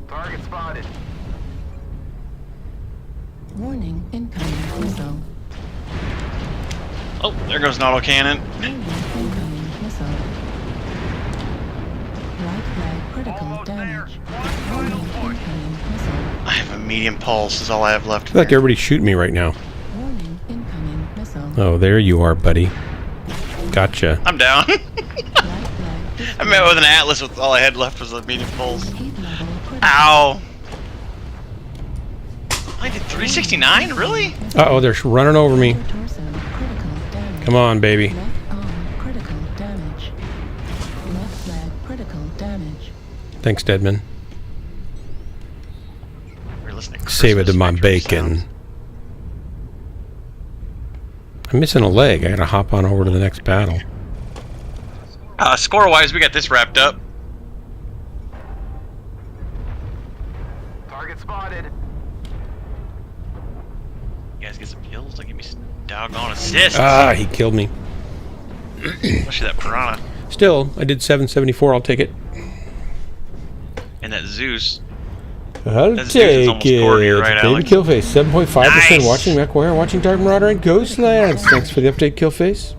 Target spotted. Warning, incoming missile. Oh, there goes an autocannon. Warning, incoming missile. Right flag critical damage. Warning, incoming missile. I have a medium pulse. Is all I have left. I feel like everybody's shooting me right now. Warning, incoming missile. Oh, there you are, buddy. Gotcha. I'm down. I met with an Atlas with all I had left was a medium pulse. Ow. I did 369? Really? Uh-oh, they're running over me. Come on, baby. Left arm critical damage. Left flag critical damage. Thanks, Deadman. We're listening to Save it to my Christmas bacon. sounds. I'm missing a leg. I gotta hop on over to the next battle. Score-wise, we got this wrapped up. Target spotted. You guys get some kills? Like, give me some doggone assists. Ah, he killed me. Especially that Piranha Still, I did 774. I'll take it. and that Zeus. I'll That Zeus is take almost scored here, it. right, David Alex? Killface, 7.5% Nice. watching Mechwarrior, watching Dark Marauder and Ghostlands. Thanks for the update, Killface.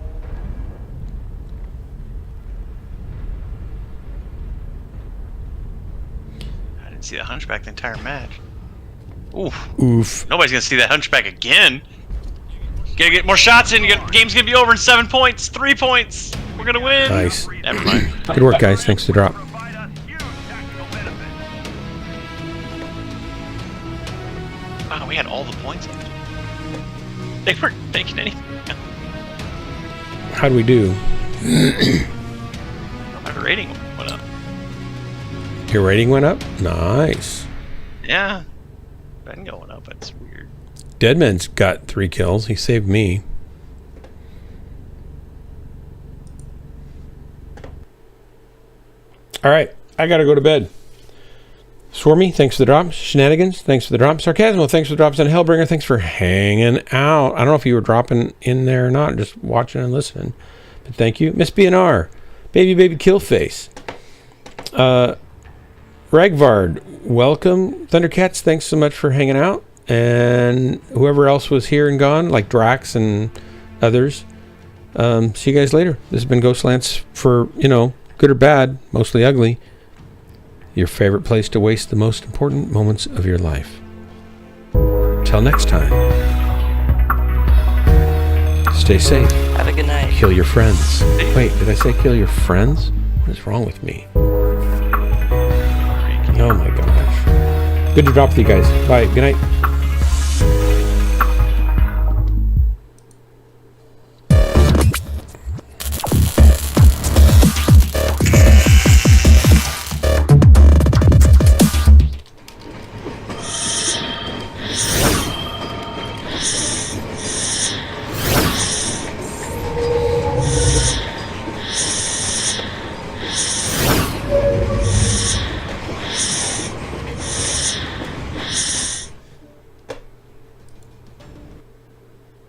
I didn't see the Hunchback the entire match. Oof. Oof. Nobody's gonna see that Hunchback again. Gotta get more shots in. Game's gonna be over in 7 points. 3 points. We're gonna win. Nice. Never mind. Good work, guys. Thanks for the drop. Wow, we had all the points. They weren't making anything. How'd we do? My rating went up. Your rating went up? Nice. Yeah. Been going up. That's weird. Deadman's got 3 kills. He saved me. All right, I gotta go to bed. Swarmy, thanks for the drops. Shenanigans, thanks for the drops. Sarcasmo, thanks for the drops. And Hellbringer, thanks for hanging out. I don't know if you were dropping in there or not, just watching and listening. But thank you. Miss BNR, Baby Killface. Ragvard, welcome. Thundercats, thanks so much for hanging out. And whoever else was here and gone, like Drax and others. See you guys later. This has been Ghostlands for, good or bad, mostly ugly. Your favorite place to waste the most important moments of your life. Till next time. Stay safe. Have a good night. Kill your friends. Wait, did I say kill your friends? What is wrong with me? Oh my gosh. Good to drop with you guys. Bye. Good night.